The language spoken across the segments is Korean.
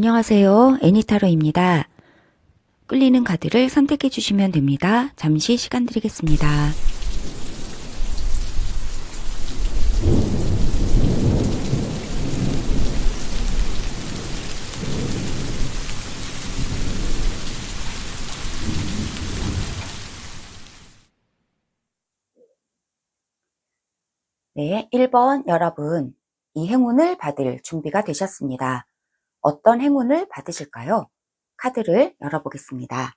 안녕하세요. 애니타로입니다. 끌리는 카드를 선택해 주시면 됩니다. 잠시 시간 드리겠습니다. 네, 1번 여러분, 이 행운을 받을 준비가 되셨습니다. 어떤 행운을 받으실까요? 카드를 열어보겠습니다.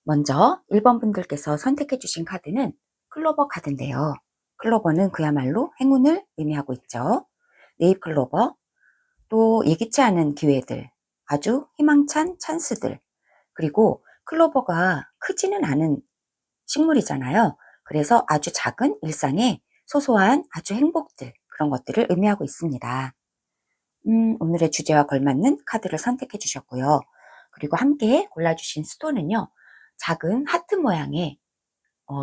먼저 1번 분들께서 선택해 주신 카드는 클로버 카드인데요. 클로버는 그야말로 행운을 의미하고 있죠. 네잎 클로버, 또 예기치 않은 기회들, 아주 희망찬 찬스들, 그리고 클로버가 크지는 않은 식물이잖아요. 그래서 아주 작은 일상의 소소한 아주 행복들, 그런 것들을 의미하고 있습니다. 오늘의 주제와 걸맞는 카드를 선택해 주셨고요. 그리고 함께 골라주신 스톤은요, 작은 하트 모양의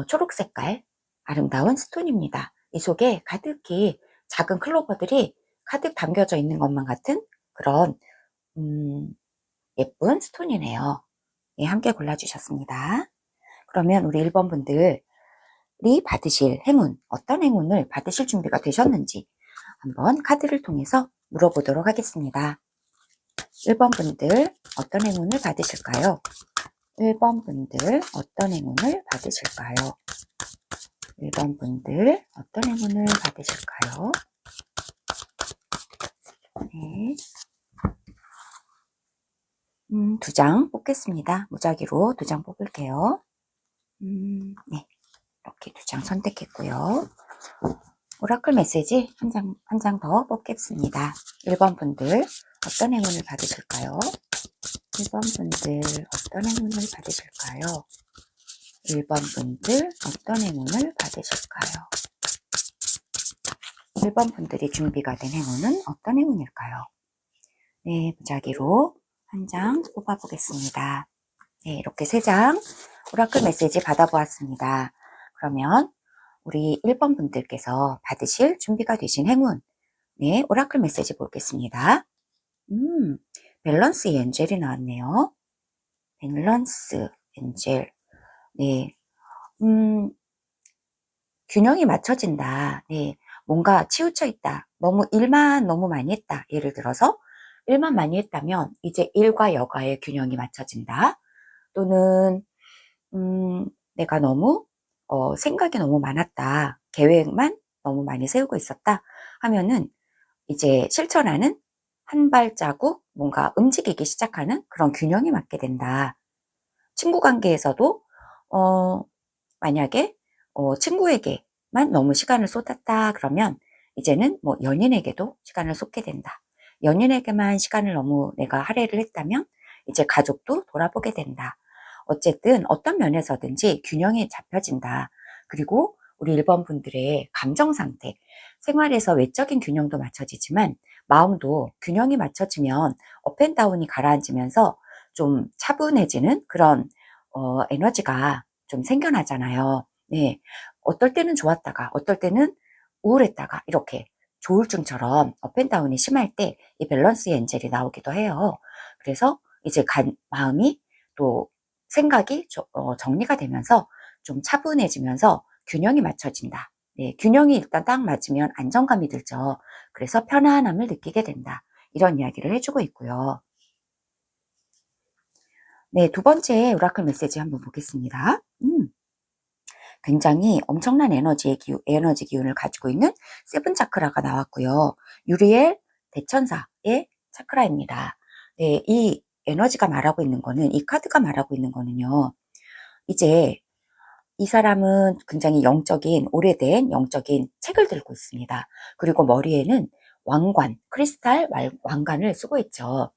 초록 색깔 아름다운 스톤입니다. 이 속에 가득히 작은 클로버들이 가득 담겨져 있는 것만 같은 그런 예쁜 스톤이네요. 예, 함께 골라주셨습니다. 그러면 우리 1번 분들이 받으실 행운, 어떤 행운을 받으실 준비가 되셨는지 한번 카드를 통해서 물어보도록 하겠습니다. 1번 분들 어떤 행운을 받으실까요? 1번 분들 어떤 행운을 받으실까요? 1번 분들 어떤 행운을 받으실까요? 네. 2장 뽑겠습니다. 무작위로 2장 뽑을게요. 네. 이렇게 2장 선택했고요. 오라클 메시지 한 장 더 뽑겠습니다. 1번 분들 어떤 행운을 받으실까요? 1번 분들 어떤 행운을 받으실까요? 1번 분들 어떤 행운을 받으실까요? 1번 분들이 준비가 된 행운은 어떤 행운일까요? 네, 무작위로 한 장 뽑아보겠습니다. 네, 이렇게 3장 오라클 메시지 받아보았습니다. 그러면 우리 1번 분들께서 받으실 준비가 되신 행운, 네, 오라클 메시지 보겠습니다. 밸런스 엔젤이 나왔네요. 밸런스 엔젤. 네, 균형이 맞춰진다. 네, 뭔가 치우쳐 있다. 일만 너무 많이 했다. 예를 들어서 일만 많이 했다면 이제 일과 여가의 균형이 맞춰진다. 또는 내가 너무 생각이 너무 많았다. 계획만 너무 많이 세우고 있었다 하면은 이제 실천하는 한 발자국 뭔가 움직이기 시작하는 그런 균형이 맞게 된다. 친구 관계에서도 만약에 친구에게만 너무 시간을 쏟았다 그러면 이제는 뭐 연인에게도 시간을 쏟게 된다. 연인에게만 시간을 너무 내가 할애를 했다면 이제 가족도 돌아보게 된다. 어쨌든 어떤 면에서든지 균형이 잡혀진다. 그리고 우리 1번 분들의 감정 상태, 생활에서 외적인 균형도 맞춰지지만 마음도 균형이 맞춰지면 업앤다운이 가라앉으면서 좀 차분해지는 그런 에너지가 좀 생겨나잖아요. 네. 어떨 때는 좋았다가 어떨 때는 우울했다가 이렇게 조울증처럼 업앤다운이 심할 때 이 밸런스의 엔젤이 나오기도 해요. 그래서 이제 마음이 또 생각이 정리가 되면서 좀 차분해지면서 균형이 맞춰진다. 네, 균형이 일단 딱 맞으면 안정감이 들죠. 그래서 편안함을 느끼게 된다. 이런 이야기를 해주고 있고요. 네, 2번째 오라클 메시지 한번 보겠습니다. 굉장히 엄청난 에너지 기운을 가지고 있는 세븐 차크라가 나왔고요. 유리엘 대천사의 차크라입니다. 네, 이 에너지가 말하고 있는 거는, 이 카드가 말하고 있는 거는요. 이제 이 사람은 굉장히 오래된 영적인 책을 들고 있습니다. 그리고 머리에는 크리스탈 왕관을 쓰고 있죠.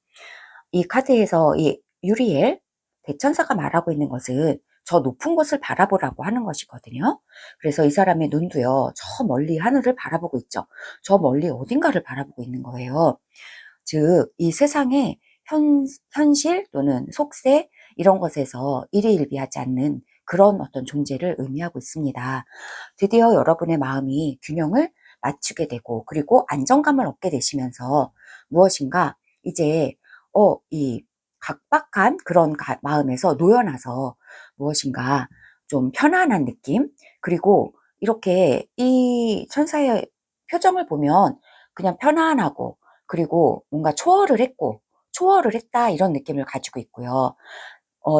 이 카드에서 이 유리엘 대천사가 말하고 있는 것은 저 높은 곳을 바라보라고 하는 것이거든요. 그래서 이 사람의 눈도요, 저 멀리 하늘을 바라보고 있죠. 저 멀리 어딘가를 바라보고 있는 거예요. 즉, 이 세상의 현실 또는 속세 이런 것에서 일희일비하지 않는 그런 어떤 존재를 의미하고 있습니다. 드디어 여러분의 마음이 균형을 맞추게 되고 그리고 안정감을 얻게 되시면서 무엇인가 이제 이 각박한 그런 마음에서 놓여나서 무엇인가 좀 편안한 느낌, 그리고 이렇게 이 천사의 표정을 보면 그냥 편안하고, 그리고 뭔가 초월을 했다 이런 느낌을 가지고 있고요.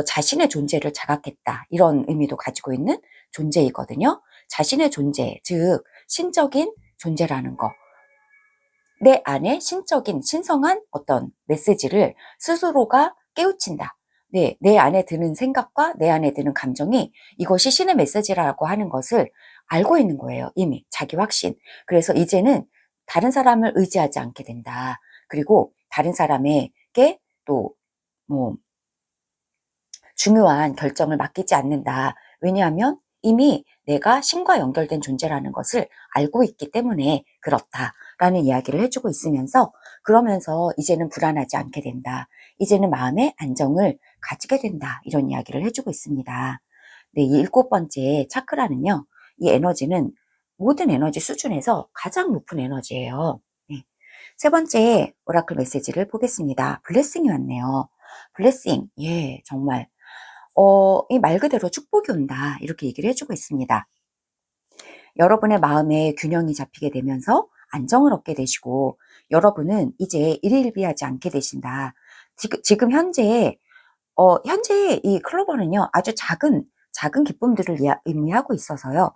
자신의 존재를 자각했다 이런 의미도 가지고 있는 존재이거든요. 자신의 존재, 즉 신적인 존재라는 거, 내 안에 신적인 신성한 어떤 메시지를 스스로가 깨우친다. 네, 내 안에 드는 생각과 내 안에 드는 감정이 이것이 신의 메시지라고 하는 것을 알고 있는 거예요. 이미 자기 확신. 그래서 이제는 다른 사람을 의지하지 않게 된다. 그리고 다른 사람에게 또 뭐 중요한 결정을 맡기지 않는다. 왜냐하면 이미 내가 신과 연결된 존재라는 것을 알고 있기 때문에 그렇다라는 이야기를 해주고 있으면서, 그러면서 이제는 불안하지 않게 된다. 이제는 마음의 안정을 가지게 된다. 이런 이야기를 해주고 있습니다. 네, 이 7번째 차크라는요. 이 에너지는 모든 에너지 수준에서 가장 높은 에너지예요. 네. 세 번째 오라클 메시지를 보겠습니다. 블레싱이 왔네요. 블레싱, 예, 정말 이 말 그대로 축복이 온다. 이렇게 얘기를 해주고 있습니다. 여러분의 마음에 균형이 잡히게 되면서 안정을 얻게 되시고, 여러분은 이제 일일비하지 않게 되신다. 지금 현재 이 클로버는요, 아주 작은 기쁨들을 의미하고 있어서요.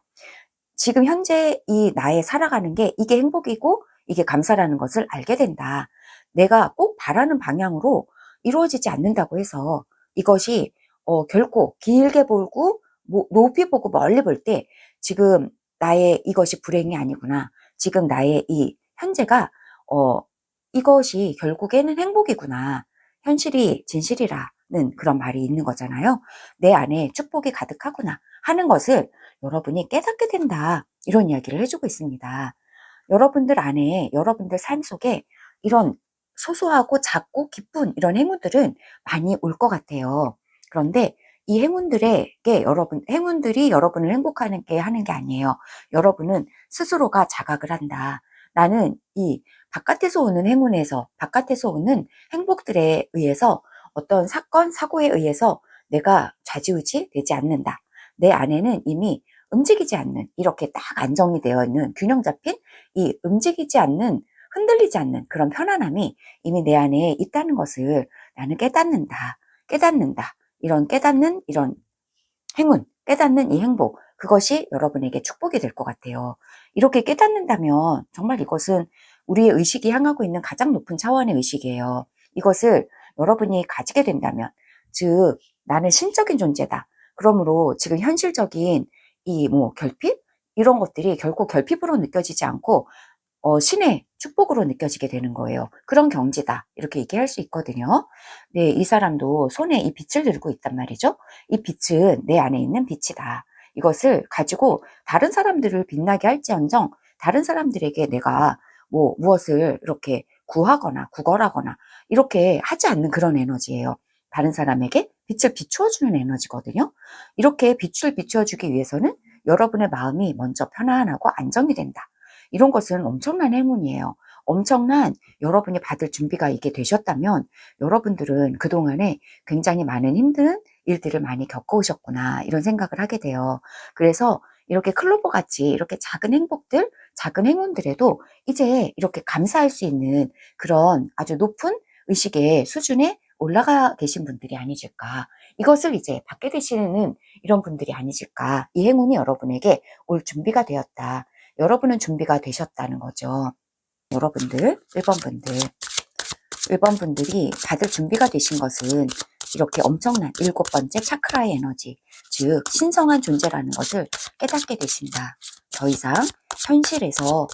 지금 현재 이 나의 살아가는 게 이게 행복이고 이게 감사라는 것을 알게 된다. 내가 꼭 바라는 방향으로 이루어지지 않는다고 해서 이것이 결코 길게 보고 높이 보고 멀리 볼 때 지금 나의 이것이 불행이 아니구나. 지금 나의 이 현재가 이것이 결국에는 행복이구나. 현실이 진실이라는 그런 말이 있는 거잖아요. 내 안에 축복이 가득하구나 하는 것을 여러분이 깨닫게 된다. 이런 이야기를 해주고 있습니다. 여러분들 안에, 여러분들 삶 속에 이런 소소하고 작고 기쁜 이런 행운들은 많이 올 것 같아요. 그런데 이 행운들이 여러분을 행복하게 하는 게 아니에요. 여러분은 스스로가 자각을 한다. 나는 이 바깥에서 오는 바깥에서 오는 행복들에 의해서 어떤 사건, 사고에 의해서 내가 좌지우지 되지 않는다. 내 안에는 이미 움직이지 않는, 이렇게 딱 안정이 되어 있는, 균형 잡힌 이 움직이지 않는, 흔들리지 않는 그런 편안함이 이미 내 안에 있다는 것을 나는 깨닫는다. 이런 깨닫는 이런 행운, 깨닫는 이 행복, 그것이 여러분에게 축복이 될 것 같아요. 이렇게 깨닫는다면 정말 이것은 우리의 의식이 향하고 있는 가장 높은 차원의 의식이에요. 이것을 여러분이 가지게 된다면, 즉 나는 신적인 존재다. 그러므로 지금 현실적인 이 결핍? 이런 것들이 결코 결핍으로 느껴지지 않고 신의 축복으로 느껴지게 되는 거예요. 그런 경지다. 이렇게 얘기할 수 있거든요. 네, 이 사람도 손에 이 빛을 들고 있단 말이죠. 이 빛은 내 안에 있는 빛이다. 이것을 가지고 다른 사람들을 빛나게 할지언정 다른 사람들에게 내가 무엇을 이렇게 구걸하거나 이렇게 하지 않는 그런 에너지예요. 다른 사람에게 빛을 비추어주는 에너지거든요. 이렇게 빛을 비추어주기 위해서는 여러분의 마음이 먼저 편안하고 안정이 된다. 이런 것은 엄청난 행운이에요. 엄청난 여러분이 받을 준비가 이게 되셨다면 여러분들은 그동안에 굉장히 많은 힘든 일들을 많이 겪어오셨구나 이런 생각을 하게 돼요. 그래서 이렇게 클로버 같이 이렇게 작은 행복들, 작은 행운들에도 이제 이렇게 감사할 수 있는 그런 아주 높은 의식의 수준에 올라가 계신 분들이 아니실까. 이것을 이제 받게 되시는 이런 분들이 아니실까. 이 행운이 여러분에게 올 준비가 되었다. 여러분은 준비가 되셨다는 거죠. 여러분들, 1번 분들이 받을 준비가 되신 것은 이렇게 엄청난 7번째 차크라의 에너지, 즉 신성한 존재라는 것을 깨닫게 되신다. 더 이상 현실에서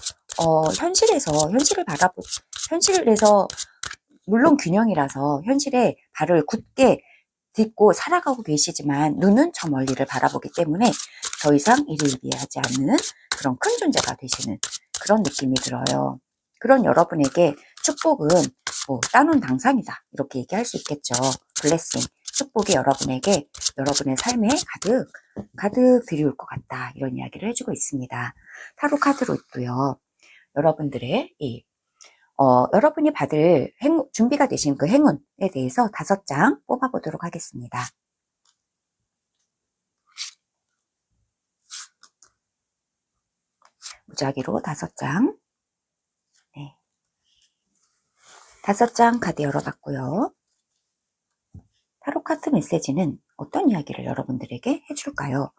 물론 균형이라서 현실에 발을 굳게 딛고 살아가고 계시지만 눈은 저 멀리를 바라보기 때문에 더 이상 일일비하지 않는 그런 큰 존재가 되시는 그런 느낌이 들어요. 그런 여러분에게 축복은 따놓은 당상이다. 이렇게 얘기할 수 있겠죠. 블레싱, 축복이 여러분에게 여러분의 삶에 가득 들이올 것 같다. 이런 이야기를 해주고 있습니다. 타로 카드로 있고요. 여러분들의 여러분이 받을 준비가 되신 그 행운에 대해서 5장 뽑아보도록 하겠습니다. 무작위로 5장. 네. 5장 카드 열어봤고요. 타로 카드 메시지는 어떤 이야기를 여러분들에게 해줄까요?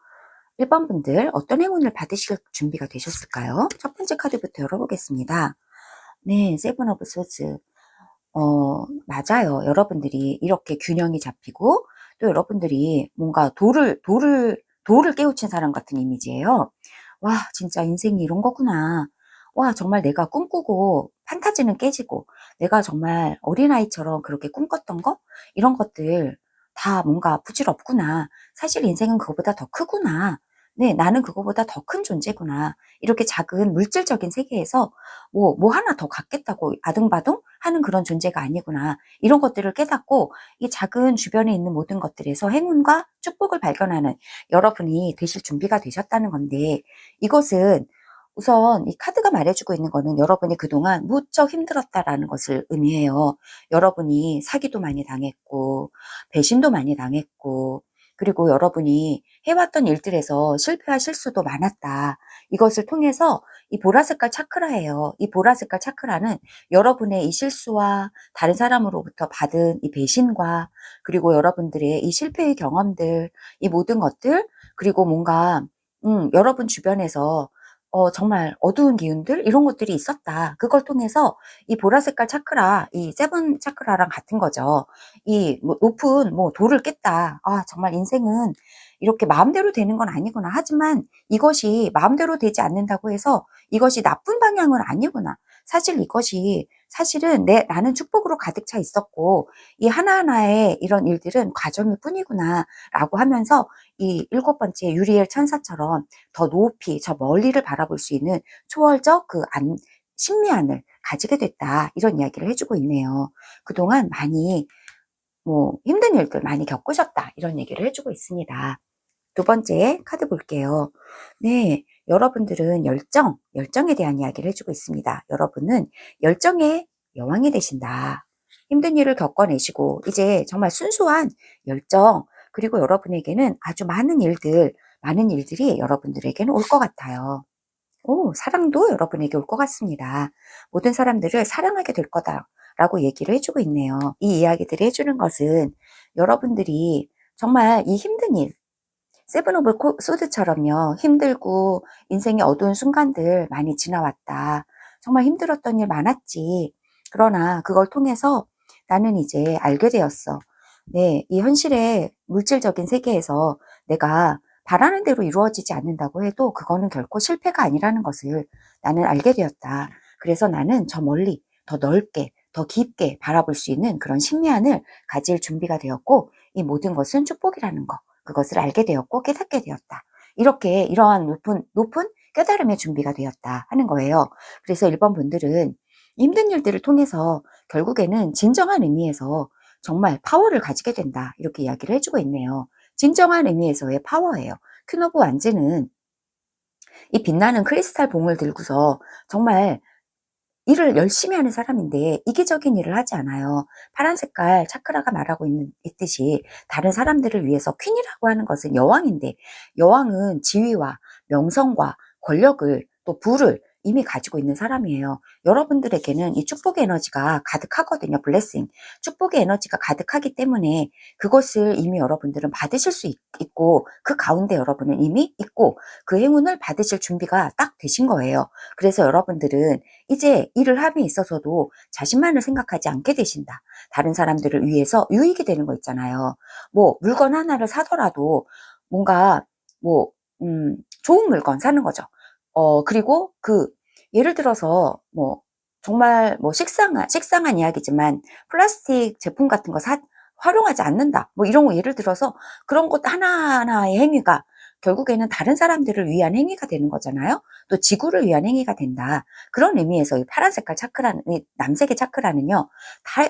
1번 분들 어떤 행운을 받으실 준비가 되셨을까요? 첫 번째 카드부터 열어보겠습니다. 네, 세븐 오브 소드. 맞아요. 여러분들이 이렇게 균형이 잡히고 또 여러분들이 뭔가 돌을 깨우친 사람 같은 이미지예요. 와, 진짜 인생이 이런 거구나. 와, 정말 내가 꿈꾸고 판타지는 깨지고 내가 정말 어린아이처럼 그렇게 꿈꿨던 거? 이런 것들 다 뭔가 부질없구나. 사실 인생은 그거보다 더 크구나. 네, 나는 그거보다 더 큰 존재구나. 이렇게 작은 물질적인 세계에서 뭐 하나 더 갖겠다고 아등바등 하는 그런 존재가 아니구나. 이런 것들을 깨닫고 이 작은 주변에 있는 모든 것들에서 행운과 축복을 발견하는 여러분이 되실 준비가 되셨다는 건데, 이것은 우선 이 카드가 말해주고 있는 거는 여러분이 그동안 무척 힘들었다라는 것을 의미해요. 여러분이 사기도 많이 당했고 배신도 많이 당했고, 그리고 여러분이 해왔던 일들에서 실패와 실수도 많았다. 이것을 통해서 이 보라색깔 차크라예요. 이 보라색깔 차크라는 여러분의 이 실수와 다른 사람으로부터 받은 이 배신과, 그리고 여러분들의 이 실패의 경험들, 이 모든 것들, 그리고 뭔가 여러분 주변에서 정말 어두운 기운들, 이런 것들이 있었다. 그걸 통해서 이 보라색깔 차크라, 이 세븐 차크라랑 같은 거죠. 이 높은 돌을 깼다. 아, 정말 인생은 이렇게 마음대로 되는 건 아니구나. 하지만 이것이 마음대로 되지 않는다고 해서 이것이 나쁜 방향은 아니구나. 사실은 나는 축복으로 가득 차 있었고 이 하나하나의 이런 일들은 과정일 뿐이구나 라고 하면서 이 7번째 유리엘 천사처럼 더 높이 저 멀리를 바라볼 수 있는 초월적 신미안을 가지게 됐다. 이런 이야기를 해주고 있네요. 그동안 많이 힘든 일들 많이 겪으셨다. 이런 얘기를 해주고 있습니다. 2번째 카드 볼게요. 네, 여러분들은 열정에 대한 이야기를 해주고 있습니다. 여러분은 열정의 여왕이 되신다. 힘든 일을 겪어내시고 이제 정말 순수한 열정, 그리고 여러분에게는 아주 많은 일들이 여러분들에게는 올 것 같아요. 사랑도 여러분에게 올 것 같습니다. 모든 사람들을 사랑하게 될 거다라고 얘기를 해주고 있네요. 이 이야기들을 해주는 것은 여러분들이 정말 이 힘든 일, 세븐 오브 소드처럼요, 힘들고 인생의 어두운 순간들 많이 지나왔다. 정말 힘들었던 일 많았지. 그러나 그걸 통해서 나는 이제 알게 되었어. 네, 이 현실의 물질적인 세계에서 내가 바라는 대로 이루어지지 않는다고 해도 그거는 결코 실패가 아니라는 것을 나는 알게 되었다. 그래서 나는 저 멀리, 더 넓게, 더 깊게 바라볼 수 있는 그런 신미안을 가질 준비가 되었고, 이 모든 것은 축복이라는 거, 그것을 알게 되었고 깨닫게 되었다. 이렇게 이러한 높은 깨달음의 준비가 되었다 하는 거예요. 그래서 1번 분들은 힘든 일들을 통해서 결국에는 진정한 의미에서 정말 파워를 가지게 된다. 이렇게 이야기를 해주고 있네요. 진정한 의미에서의 파워예요. 퀸 오브 완즈는 이 빛나는 크리스탈 봉을 들고서 정말 일을 열심히 하는 사람인데 이기적인 일을 하지 않아요. 파란 색깔 차크라가 말하고 있듯이 다른 사람들을 위해서 퀸이라고 하는 것은 여왕인데, 여왕은 지위와 명성과 권력을 또 부를 이미 가지고 있는 사람이에요. 여러분들에게는 이 축복의 에너지가 가득하거든요. 블레싱. 축복의 에너지가 가득하기 때문에 그것을 이미 여러분들은 받으실 수 있고, 그 가운데 여러분은 이미 있고 그 행운을 받으실 준비가 딱 되신 거예요. 그래서 여러분들은 이제 일을 함에 있어서도 자신만을 생각하지 않게 되신다. 다른 사람들을 위해서 유익이 되는 거 있잖아요. 물건 하나를 사더라도 뭔가 좋은 물건 사는 거죠. 그리고 예를 들어서 정말 식상한 이야기지만 플라스틱 제품 같은 거 활용하지 않는다. 이런 거 예를 들어서 그런 것 하나하나의 행위가 결국에는 다른 사람들을 위한 행위가 되는 거잖아요. 또 지구를 위한 행위가 된다. 그런 의미에서 이 파란 색깔 차크라는, 남색의 차크라는요,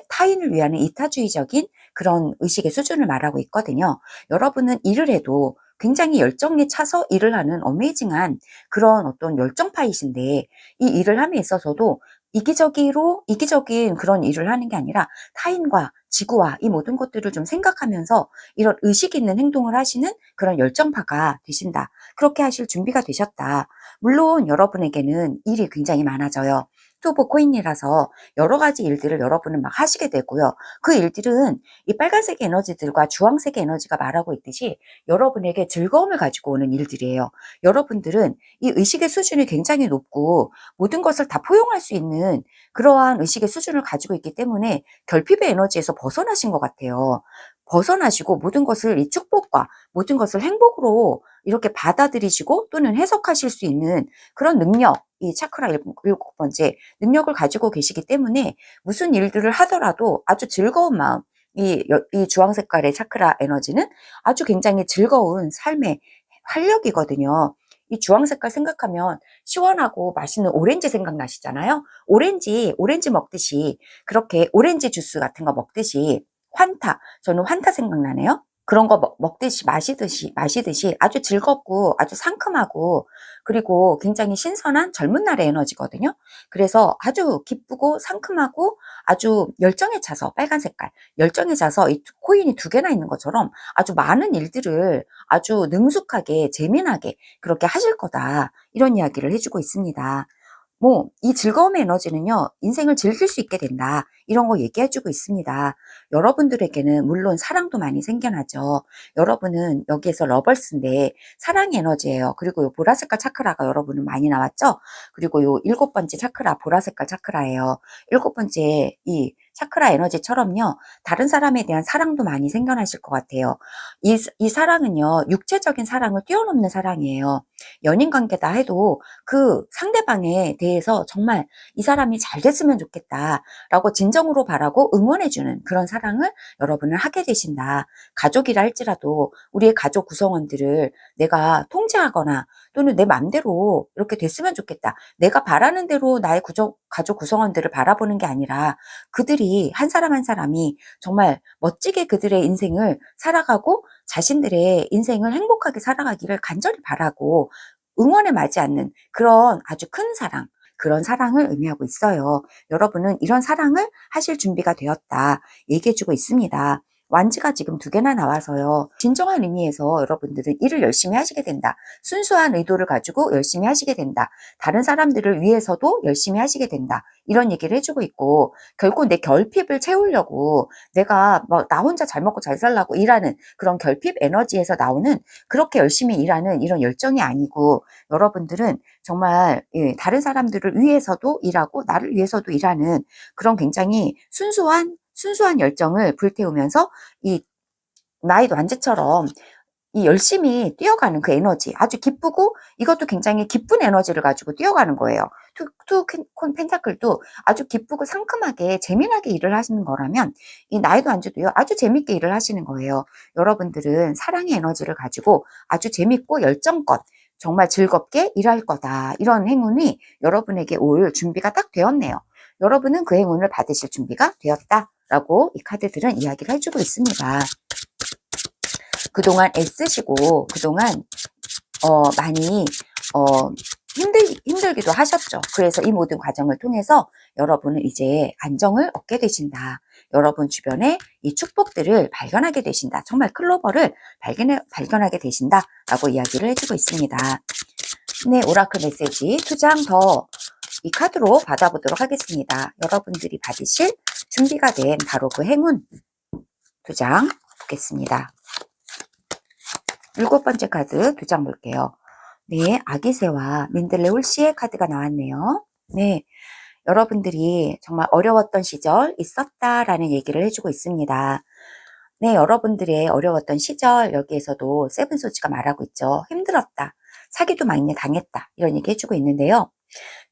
타인을 위한 이타주의적인 그런 의식의 수준을 말하고 있거든요. 여러분은 일을 해도 굉장히 열정에 차서 일을 하는 어메이징한 그런 어떤 열정파이신데, 이 일을 함에 있어서도 이기적인 그런 일을 하는 게 아니라 타인과 지구와 이 모든 것들을 좀 생각하면서 이런 의식 있는 행동을 하시는 그런 열정파가 되신다. 그렇게 하실 준비가 되셨다. 물론 여러분에게는 일이 굉장히 많아져요. 투보 코인이라서 여러 가지 일들을 여러분은 막 하시게 되고요. 그 일들은 이 빨간색 에너지들과 주황색 에너지가 말하고 있듯이 여러분에게 즐거움을 가지고 오는 일들이에요. 여러분들은 이 의식의 수준이 굉장히 높고 모든 것을 다 포용할 수 있는 그러한 의식의 수준을 가지고 있기 때문에 결핍의 에너지에서 벗어나신 것 같아요. 벗어나시고 모든 것을 이 축복과 모든 것을 행복으로 이렇게 받아들이시고 또는 해석하실 수 있는 그런 능력, 이 차크라 일곱 번째 능력을 가지고 계시기 때문에 무슨 일들을 하더라도 아주 즐거운 마음, 이 주황 색깔의 차크라 에너지는 아주 굉장히 즐거운 삶의 활력이거든요. 이 주황 색깔 생각하면 시원하고 맛있는 오렌지 생각나시잖아요. 오렌지 먹듯이 그렇게 오렌지 주스 같은 거 먹듯이 저는 환타 생각나네요. 그런 거 먹듯이 마시듯이 아주 즐겁고 아주 상큼하고 그리고 굉장히 신선한 젊은 날의 에너지거든요. 그래서 아주 기쁘고 상큼하고 아주 열정에 차서 빨간 색깔 열정에 차서 이 코인이 두 개나 있는 것처럼 아주 많은 일들을 아주 능숙하게 재미나게 그렇게 하실 거다. 이런 이야기를 해주고 있습니다. 이 즐거움의 에너지는요, 인생을 즐길 수 있게 된다. 이런 거 얘기해주고 있습니다. 여러분들에게는 물론 사랑도 많이 생겨나죠. 여러분은 여기에서 러벌스인데 사랑의 에너지예요. 그리고 요 보라색깔 차크라가 여러분은 많이 나왔죠? 그리고 요 일곱 번째 차크라, 보라색깔 차크라예요. 일곱 번째 이 차크라 에너지처럼요, 다른 사람에 대한 사랑도 많이 생겨나실 것 같아요. 이 사랑은요, 육체적인 사랑을 뛰어넘는 사랑이에요. 연인 관계다 해도 그 상대방에 대해서 정말 이 사람이 잘 됐으면 좋겠다라고 진정으로 바라고 응원해주는 그런 사랑을 여러분은 하게 되신다. 가족이라 할지라도 우리의 가족 구성원들을 내가 통제하거나 또는 내 맘대로 이렇게 됐으면 좋겠다. 내가 바라는 대로 나의 가족 구성원들을 바라보는 게 아니라 그들이 한 사람 한 사람이 정말 멋지게 그들의 인생을 살아가고 자신들의 인생을 행복하게 살아가기를 간절히 바라고 응원에 맞지 않는 그런 아주 큰 사랑, 그런 사랑을 의미하고 있어요. 여러분은 이런 사랑을 하실 준비가 되었다. 얘기해주고 있습니다. 완지가 지금 두 개나 나와서요. 진정한 의미에서 여러분들은 일을 열심히 하시게 된다. 순수한 의도를 가지고 열심히 하시게 된다. 다른 사람들을 위해서도 열심히 하시게 된다. 이런 얘기를 해주고 있고 결국 내 결핍을 채우려고 내가 나 혼자 잘 먹고 잘 살라고 일하는 그런 결핍 에너지에서 나오는 그렇게 열심히 일하는 이런 열정이 아니고 여러분들은 정말 다른 사람들을 위해서도 일하고 나를 위해서도 일하는 그런 굉장히 순수한 열정을 불태우면서 이 나의 완제처럼 이 열심히 뛰어가는 그 에너지 아주 기쁘고 이것도 굉장히 기쁜 에너지를 가지고 뛰어가는 거예요. 투 펜타클도 아주 기쁘고 상큼하게 재미나게 일을 하시는 거라면 이 나이도 안주도요 아주 재밌게 일을 하시는 거예요. 여러분들은 사랑의 에너지를 가지고 아주 재밌고 열정껏 정말 즐겁게 일할 거다. 이런 행운이 여러분에게 올 준비가 딱 되었네요. 여러분은 그 행운을 받으실 준비가 되었다라고 이 카드들은 이야기를 해주고 있습니다. 그동안 애쓰시고 그동안 많이 힘들기도 하셨죠. 그래서 이 모든 과정을 통해서 여러분은 이제 안정을 얻게 되신다. 여러분 주변에 이 축복들을 발견하게 되신다. 정말 클로버를 발견하게 되신다. 라고 이야기를 해주고 있습니다. 네, 오라클 메시지 2장 더 이 카드로 받아보도록 하겠습니다. 여러분들이 받으실 준비가 된 바로 그 행운 2장 보겠습니다. 일곱 번째 카드 2장 볼게요. 네, 아기새와 민들레 홀씨의 카드가 나왔네요. 네, 여러분들이 정말 어려웠던 시절 있었다라는 얘기를 해주고 있습니다. 네, 여러분들의 어려웠던 시절 여기에서도 세븐소지가 말하고 있죠. 힘들었다. 사기도 많이 당했다. 이런 얘기 해주고 있는데요.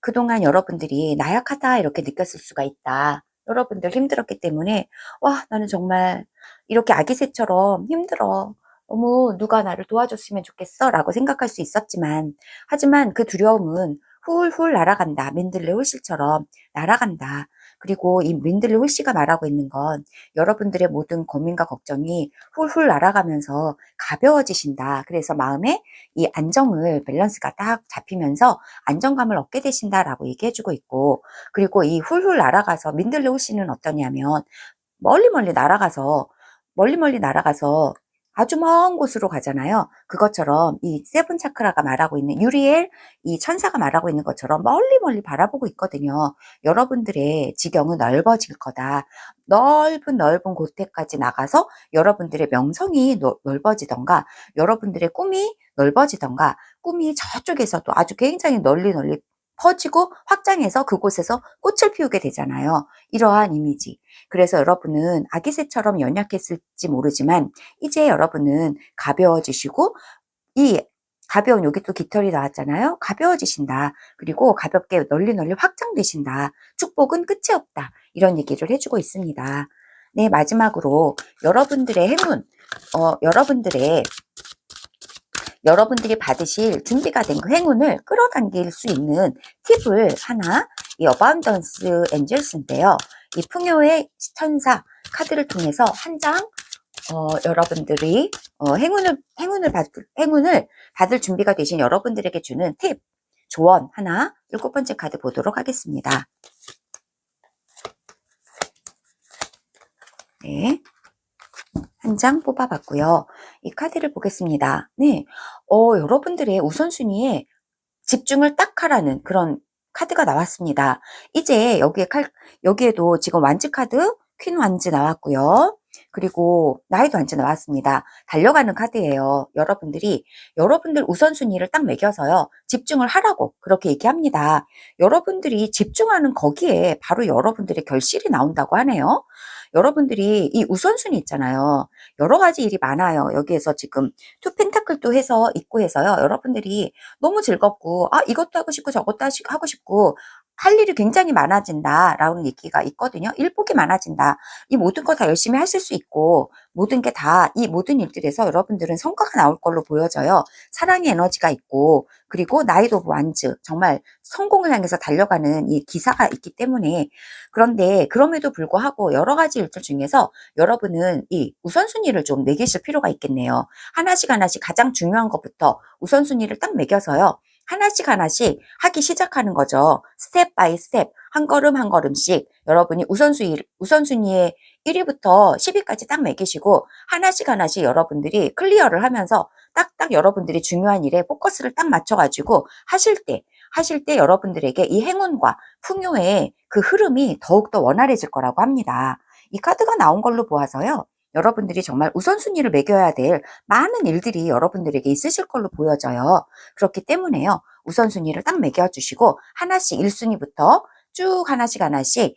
그동안 여러분들이 나약하다 이렇게 느꼈을 수가 있다. 여러분들 힘들었기 때문에 와 나는 정말 이렇게 아기새처럼 힘들어. 너무 누가 나를 도와줬으면 좋겠어 라고 생각할 수 있었지만 하지만 그 두려움은 훌훌 날아간다. 맨들레 홀실처럼 날아간다. 그리고 이 민들레 홀씨가 말하고 있는 건 여러분들의 모든 고민과 걱정이 훌훌 날아가면서 가벼워지신다. 그래서 마음에 이 안정을 밸런스가 딱 잡히면서 안정감을 얻게 되신다라고 얘기해주고 있고, 그리고 이 훌훌 날아가서 민들레 홀씨는 어떠냐면 멀리 멀리 날아가서 아주 먼 곳으로 가잖아요. 그것처럼 이 세븐 차크라가 말하고 있는 유리엘 이 천사가 말하고 있는 것처럼 멀리 바라보고 있거든요. 여러분들의 지경은 넓어질 거다. 넓은 곳에까지 나가서 여러분들의 명성이 넓어지던가, 여러분들의 꿈이 넓어지던가, 꿈이 저쪽에서도 아주 굉장히 널리 퍼지고 확장해서 그곳에서 꽃을 피우게 되잖아요. 이러한 이미지. 그래서 여러분은 아기새처럼 연약했을지 모르지만 이제 여러분은 가벼워지시고, 이 가벼운, 여기 또 깃털이 나왔잖아요. 가벼워지신다. 그리고 가볍게 널리 확장되신다. 축복은 끝이 없다. 이런 얘기를 해주고 있습니다. 네, 마지막으로 여러분들의 행운, 여러분들이 받으실 준비가 된 그 행운을 끌어당길 수 있는 팁을 하나, 이 어바운던스 엔젤스인데요. 이 풍요의 천사 카드를 통해서 한 장, 여러분들이 행운을 받을 준비가 되신 여러분들에게 주는 팁, 조언 하나, 7번째 카드 보도록 하겠습니다. 네. 한 장 뽑아봤고요. 이 카드를 보겠습니다. 네, 여러분들의 우선순위에 집중을 딱 하라는 그런 카드가 나왔습니다. 이제 여기에도 지금 완즈 카드, 퀸 완즈 나왔고요. 그리고 나이도 완즈 나왔습니다. 달려가는 카드예요. 여러분들 우선순위를 딱 매겨서요. 집중을 하라고 그렇게 얘기합니다. 여러분들이 집중하는 거기에 바로 여러분들의 결실이 나온다고 하네요. 여러분들이 이 우선순위 있잖아요. 여러 가지 일이 많아요. 여기에서 지금 투 펜타클도 해서 있고 해서요. 여러분들이 너무 즐겁고, 이것도 하고 싶고 저것도 하고 싶고 할 일이 굉장히 많아진다라는 얘기가 있거든요. 일복이 많아진다. 이 모든 거 다 열심히 하실 수 있고, 모든 게 다, 이 모든 일들에서 여러분들은 성과가 나올 걸로 보여져요. 사랑의 에너지가 있고, 그리고 나이트 오브 완즈, 정말 성공을 향해서 달려가는 이 기사가 있기 때문에. 그런데 그럼에도 불구하고 여러 가지 일들 중에서 여러분은 이 우선순위를 좀 매기실 필요가 있겠네요. 하나씩 가장 중요한 것부터 우선순위를 딱 매겨서요. 하나씩 하기 시작하는 거죠. 스텝 바이 스텝, 한 걸음씩 여러분이 우선순위의 1위부터 10위까지 딱 매기시고 하나씩 여러분들이 클리어를 하면서 딱딱 여러분들이 중요한 일에 포커스를 딱 맞춰가지고 하실 때 여러분들에게 이 행운과 풍요의 그 흐름이 더욱더 원활해질 거라고 합니다. 이 카드가 나온 걸로 보아서요. 여러분들이 정말 우선순위를 매겨야 될 많은 일들이 여러분들에게 있으실 걸로 보여져요. 그렇기 때문에요. 우선순위를 딱 매겨주시고 하나씩 1순위부터 쭉 하나씩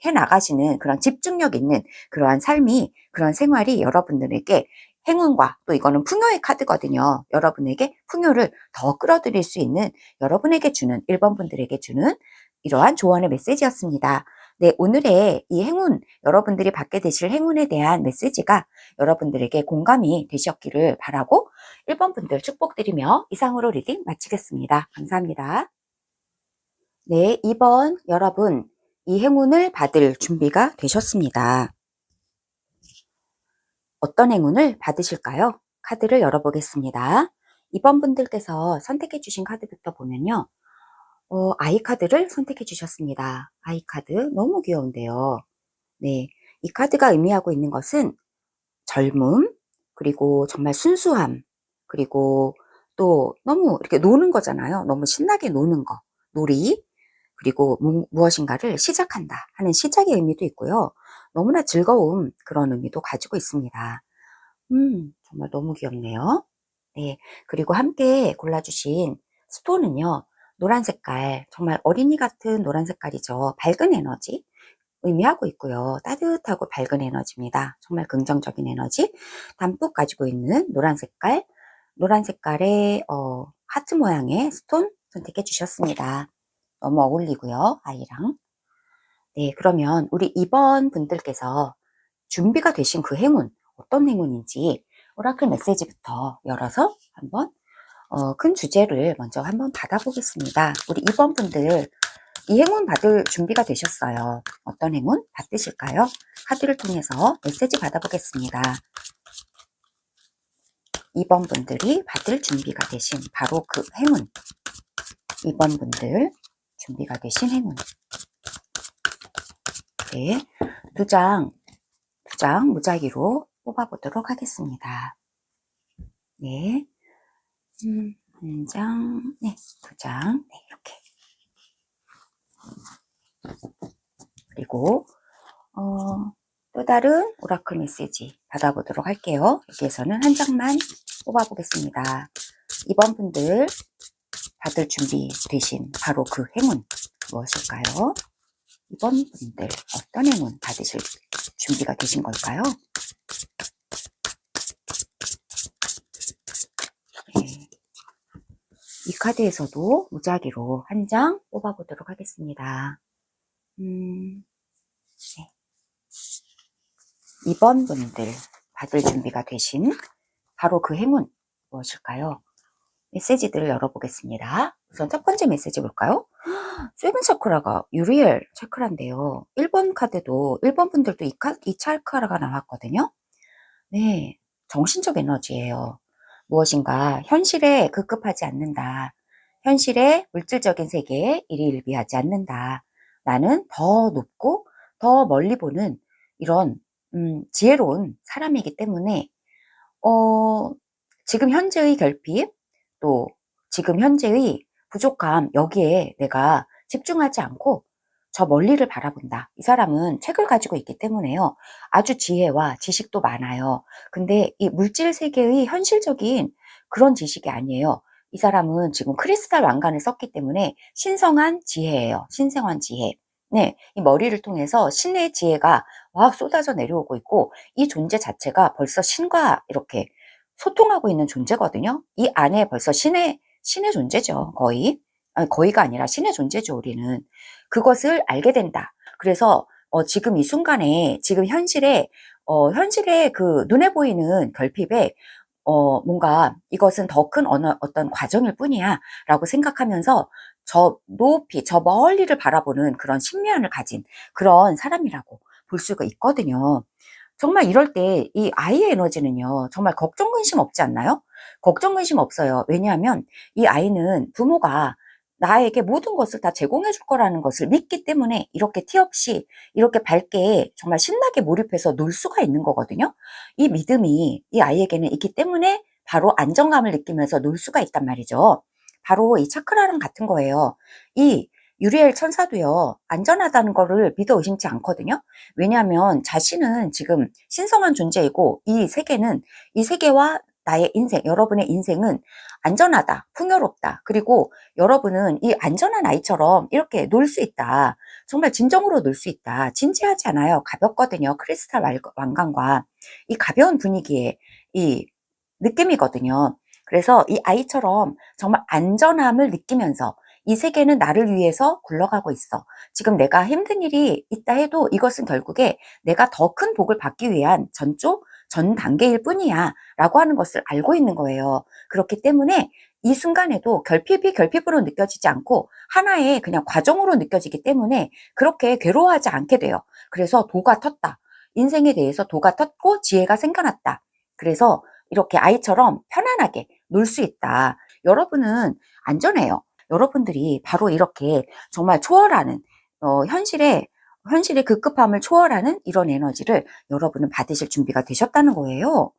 해나가시는 그런 집중력 있는 그러한 삶이, 그런 생활이 여러분들에게 행운과, 또 이거는 풍요의 카드거든요. 여러분에게 풍요를 더 끌어들일 수 있는, 여러분에게 주는, 1번 분들에게 주는 이러한 조언의 메시지였습니다. 네, 오늘의 이 행운, 여러분들이 받게 되실 행운에 대한 메시지가 여러분들에게 공감이 되셨기를 바라고 1번 분들 축복드리며 이상으로 리딩 마치겠습니다. 감사합니다. 네, 2번 여러분, 이 행운을 받을 준비가 되셨습니다. 어떤 행운을 받으실까요? 카드를 열어보겠습니다. 2번 분들께서 선택해 주신 카드부터 보면요. 아이 카드를 선택해 주셨습니다. 아이 카드 너무 귀여운데요. 네, 이 카드가 의미하고 있는 것은 젊음, 그리고 정말 순수함, 그리고 또 너무 이렇게 노는 거잖아요. 너무 신나게 노는 거, 놀이, 그리고 무엇인가를 시작한다 하는 시작의 의미도 있고요. 너무나 즐거움, 그런 의미도 가지고 있습니다. 정말 너무 귀엽네요. 네, 그리고 함께 골라주신 스톤은요. 노란 색깔, 정말 어린이 같은 노란 색깔이죠. 밝은 에너지 의미하고 있고요. 따뜻하고 밝은 에너지입니다. 정말 긍정적인 에너지 담뿍 가지고 있는 노란 색깔의 하트 모양의 스톤 선택해 주셨습니다. 너무 어울리고요. 아이랑. 네, 그러면 우리 2번 분들께서 준비가 되신 그 행운, 어떤 행운인지 오라클 메시지부터 열어서 한번 큰 주제를 먼저 한번 받아보겠습니다. 우리 2번 분들, 이 행운 받을 준비가 되셨어요. 어떤 행운 받으실까요? 카드를 통해서 메시지 받아보겠습니다. 2번 분들이 받을 준비가 되신 바로 그 행운. 2번 분들 준비가 되신 행운. 네, 두 장 무작위로 뽑아보도록 하겠습니다. 네, 한 장, 네, 두 장, 네, 이렇게. 그리고 또 다른 오라클 메시지 받아보도록 할게요. 여기에서는 한 장만 뽑아보겠습니다. 2번 분들 받을 준비 되신 바로 그 행운 무엇일까요? 2번 분들 어떤 행운 받으실 준비가 되신 걸까요? 네. 이 카드에서도 무작위로 한 장 뽑아보도록 하겠습니다. 네. 2번 분들 받을 준비가 되신 바로 그 행운 무엇일까요? 메시지들을 열어보겠습니다. 우선 첫 번째 메시지 볼까요? 세븐 차크라가 유리엘 차크라인데요. 1번 카드도 1번 분들도 이 차크라가 나왔거든요. 네, 정신적 에너지예요. 무엇인가 현실에 급급하지 않는다. 현실의 물질적인 세계에 일희일비하지 않는다. 나는 더 높고 더 멀리 보는 이런 지혜로운 사람이기 때문에 지금 현재의 결핍, 또 지금 현재의 부족함, 여기에 내가 집중하지 않고 저 멀리를 바라본다. 이 사람은 책을 가지고 있기 때문에요. 아주 지혜와 지식도 많아요. 근데 이 물질 세계의 현실적인 그런 지식이 아니에요. 이 사람은 지금 크리스탈 왕관을 썼기 때문에 신성한 지혜예요. 신성한 지혜. 네, 이 머리를 통해서 신의 지혜가 막 쏟아져 내려오고 있고 이 존재 자체가 벌써 신과 이렇게 소통하고 있는 존재거든요. 이 안에 벌써 신의 존재죠. 거의가 아니라 신의 존재죠. 우리는 그것을 알게 된다. 그래서 지금 이 순간에 지금 현실에 그 눈에 보이는 결핍에 뭔가 이것은 더 큰 어떤 과정일 뿐이야 라고 생각하면서 저 높이 저 멀리를 바라보는 그런 신묘함을 가진 그런 사람이라고 볼 수가 있거든요. 정말 이럴 때 이 아이의 에너지는요, 정말 걱정 근심 없지 않나요? 걱정 근심 없어요. 왜냐하면 이 아이는 부모가 나에게 모든 것을 다 제공해 줄 거라는 것을 믿기 때문에 이렇게 티 없이 이렇게 밝게 정말 신나게 몰입해서 놀 수가 있는 거거든요. 이 믿음이 이 아이에게는 있기 때문에 바로 안정감을 느끼면서 놀 수가 있단 말이죠. 바로 이 차크라랑 같은 거예요. 이 유리엘 천사도요, 안전하다는 거를 믿어 의심치 않거든요. 왜냐하면 자신은 지금 신성한 존재이고 이 세계와 나의 인생, 여러분의 인생은 안전하다, 풍요롭다. 그리고 여러분은 이 안전한 아이처럼 이렇게 놀 수 있다. 정말 진정으로 놀 수 있다. 진지하지 않아요. 가볍거든요. 크리스탈 왕관과 이 가벼운 분위기의 이 느낌이거든요. 그래서 이 아이처럼 정말 안전함을 느끼면서 이 세계는 나를 위해서 굴러가고 있어. 지금 내가 힘든 일이 있다 해도 이것은 결국에 내가 더 큰 복을 받기 위한 전 단계일 뿐이야 라고 하는 것을 알고 있는 거예요. 그렇기 때문에 이 순간에도 결핍이 결핍으로 느껴지지 않고 하나의 그냥 과정으로 느껴지기 때문에 그렇게 괴로워하지 않게 돼요. 그래서 도가 텄다. 인생에 대해서 도가 텄고 지혜가 생겨났다. 그래서 이렇게 아이처럼 편안하게 놀 수 있다. 여러분은 안전해요. 여러분들이 바로 이렇게 정말 초월하는 현실의 급급함을 초월하는 이런 에너지를 여러분은 받으실 준비가 되셨다는 거예요.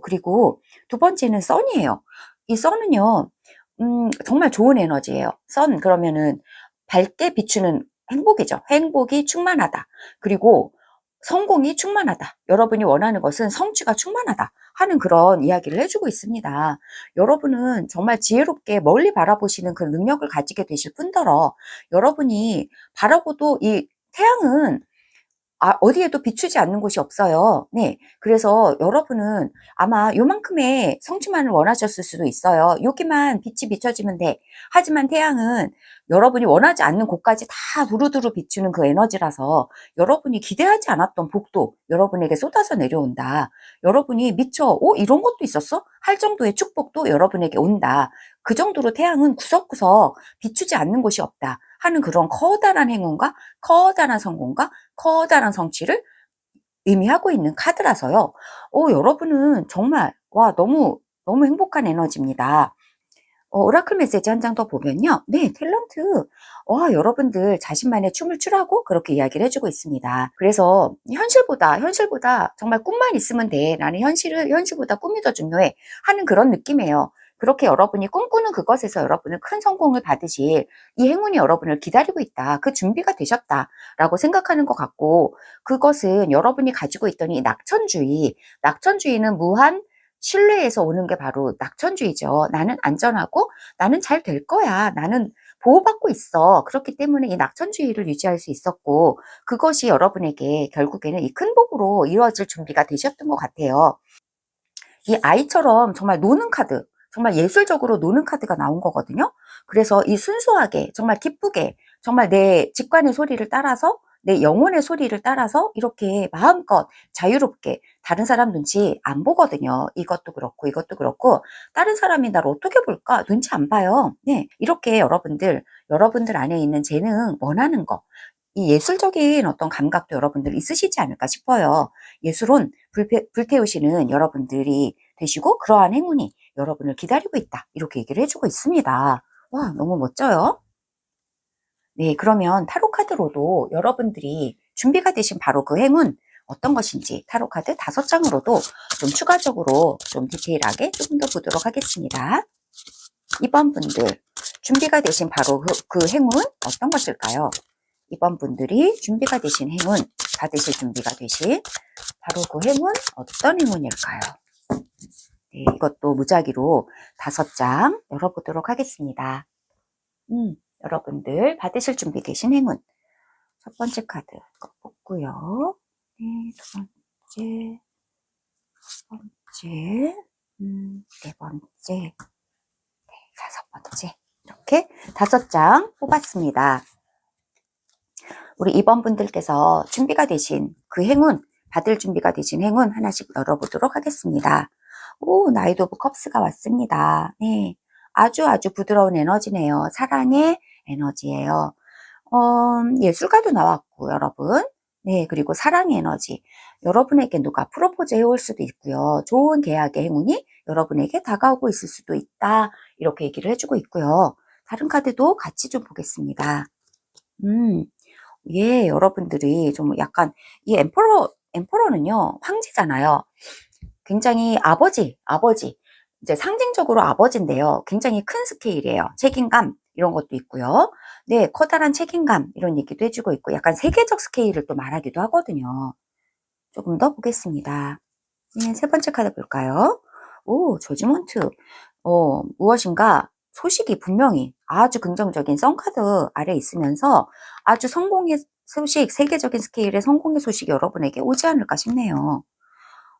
그리고 두 번째는 선이에요. 이 선은요, 정말 좋은 에너지예요. 선 그러면은 밝게 비추는 행복이죠. 행복이 충만하다. 그리고 성공이 충만하다. 여러분이 원하는 것은 성취가 충만하다 하는 그런 이야기를 해주고 있습니다. 여러분은 정말 지혜롭게 멀리 바라보시는 그 능력을 가지게 되실 뿐더러 여러분이 바라보도 이 태양은 어디에도 비추지 않는 곳이 없어요. 네. 그래서 여러분은 아마 요만큼의 성취만을 원하셨을 수도 있어요. 여기만 빛이 비춰지면 돼. 하지만 태양은 여러분이 원하지 않는 곳까지 다 두루두루 비추는 그 에너지라서 여러분이 기대하지 않았던 복도 여러분에게 쏟아져 내려온다. 여러분이 미처 이런 것도 있었어? 할 정도의 축복도 여러분에게 온다. 그 정도로 태양은 구석구석 비추지 않는 곳이 없다 하는 그런 커다란 행운과 커다란 성공과 커다란 성취를 의미하고 있는 카드라서요. 여러분은 정말 너무 행복한 에너지입니다. 오라클 메시지 한 장 더 보면요. 네, 탤런트. 여러분들 자신만의 춤을 추라고 그렇게 이야기를 해주고 있습니다. 그래서 현실보다 정말 꿈만 있으면 돼. 나는 현실보다 꿈이 더 중요해. 하는 그런 느낌이에요. 그렇게 여러분이 꿈꾸는 그것에서 여러분은 큰 성공을 받으실 이 행운이 여러분을 기다리고 있다. 그 준비가 되셨다라고 생각하는 것 같고, 그것은 여러분이 가지고 있던 이 낙천주의는 무한 신뢰에서 오는 게 바로 낙천주의죠. 나는 안전하고 나는 잘 될 거야. 나는 보호받고 있어. 그렇기 때문에 이 낙천주의를 유지할 수 있었고, 그것이 여러분에게 결국에는 이 큰 복으로 이루어질 준비가 되셨던 것 같아요. 이 아이처럼 정말 노는 카드, 정말 예술적으로 노는 카드가 나온 거거든요. 그래서 이 순수하게, 정말 기쁘게, 정말 내 직관의 소리를 따라서, 내 영혼의 소리를 따라서 이렇게 마음껏 자유롭게 다른 사람 눈치 안 보거든요. 이것도 그렇고 다른 사람이 날 어떻게 볼까 눈치 안 봐요. 네, 이렇게 여러분들 안에 있는 재능, 원하는 거, 이 예술적인 어떤 감각도 여러분들 있으시지 않을까 싶어요. 예술은 불태우시는 여러분들이 되시고 그러한 행운이 여러분을 기다리고 있다. 이렇게 얘기를 해주고 있습니다. 와, 너무 멋져요. 네, 그러면 타로 카드로도 여러분들이 준비가 되신 바로 그 행운 어떤 것인지 타로 카드 5장으로도 좀 추가적으로 좀 디테일하게 조금 더 보도록 하겠습니다. 이번 분들 준비가 되신 바로 그 행운 어떤 것일까요? 이번 분들이 준비가 되신 행운, 받으실 준비가 되신 바로 그 행운 어떤 행운일까요? 네, 이것도 무작위로 5장 열어보도록 하겠습니다. 여러분들 받으실 준비 되신 행운 첫 번째 카드 뽑고요. 네, 두 번째, 네 번째, 네, 5번째 이렇게 5장 뽑았습니다. 우리 이번 분들께서 준비가 되신 그 행운, 받을 준비가 되신 행운 하나씩 열어보도록 하겠습니다. 오, 나이트 오브 컵스가 왔습니다. 네, 아주 부드러운 에너지네요. 사랑의 에너지예요. 예술가도 나왔고, 여러분. 네, 그리고 사랑의 에너지. 여러분에게 누가 프로포즈 해올 수도 있고요. 좋은 계약의 행운이 여러분에게 다가오고 있을 수도 있다. 이렇게 얘기를 해주고 있고요. 다른 카드도 같이 좀 보겠습니다. 예, 여러분들이 좀 약간, 이 엠퍼러는요, 황제잖아요. 굉장히 아버지, 이제 상징적으로 아버지인데요. 굉장히 큰 스케일이에요. 책임감, 이런 것도 있고요. 네, 커다란 책임감, 이런 얘기도 해주고 있고, 약간 세계적 스케일을 또 말하기도 하거든요. 조금 더 보겠습니다. 네, 세 번째 카드 볼까요? 오, 저지먼트. 무엇인가 소식이 분명히 아주 긍정적인 썬카드 아래 있으면서 아주 성공의 소식, 세계적인 스케일의 성공의 소식이 여러분에게 오지 않을까 싶네요.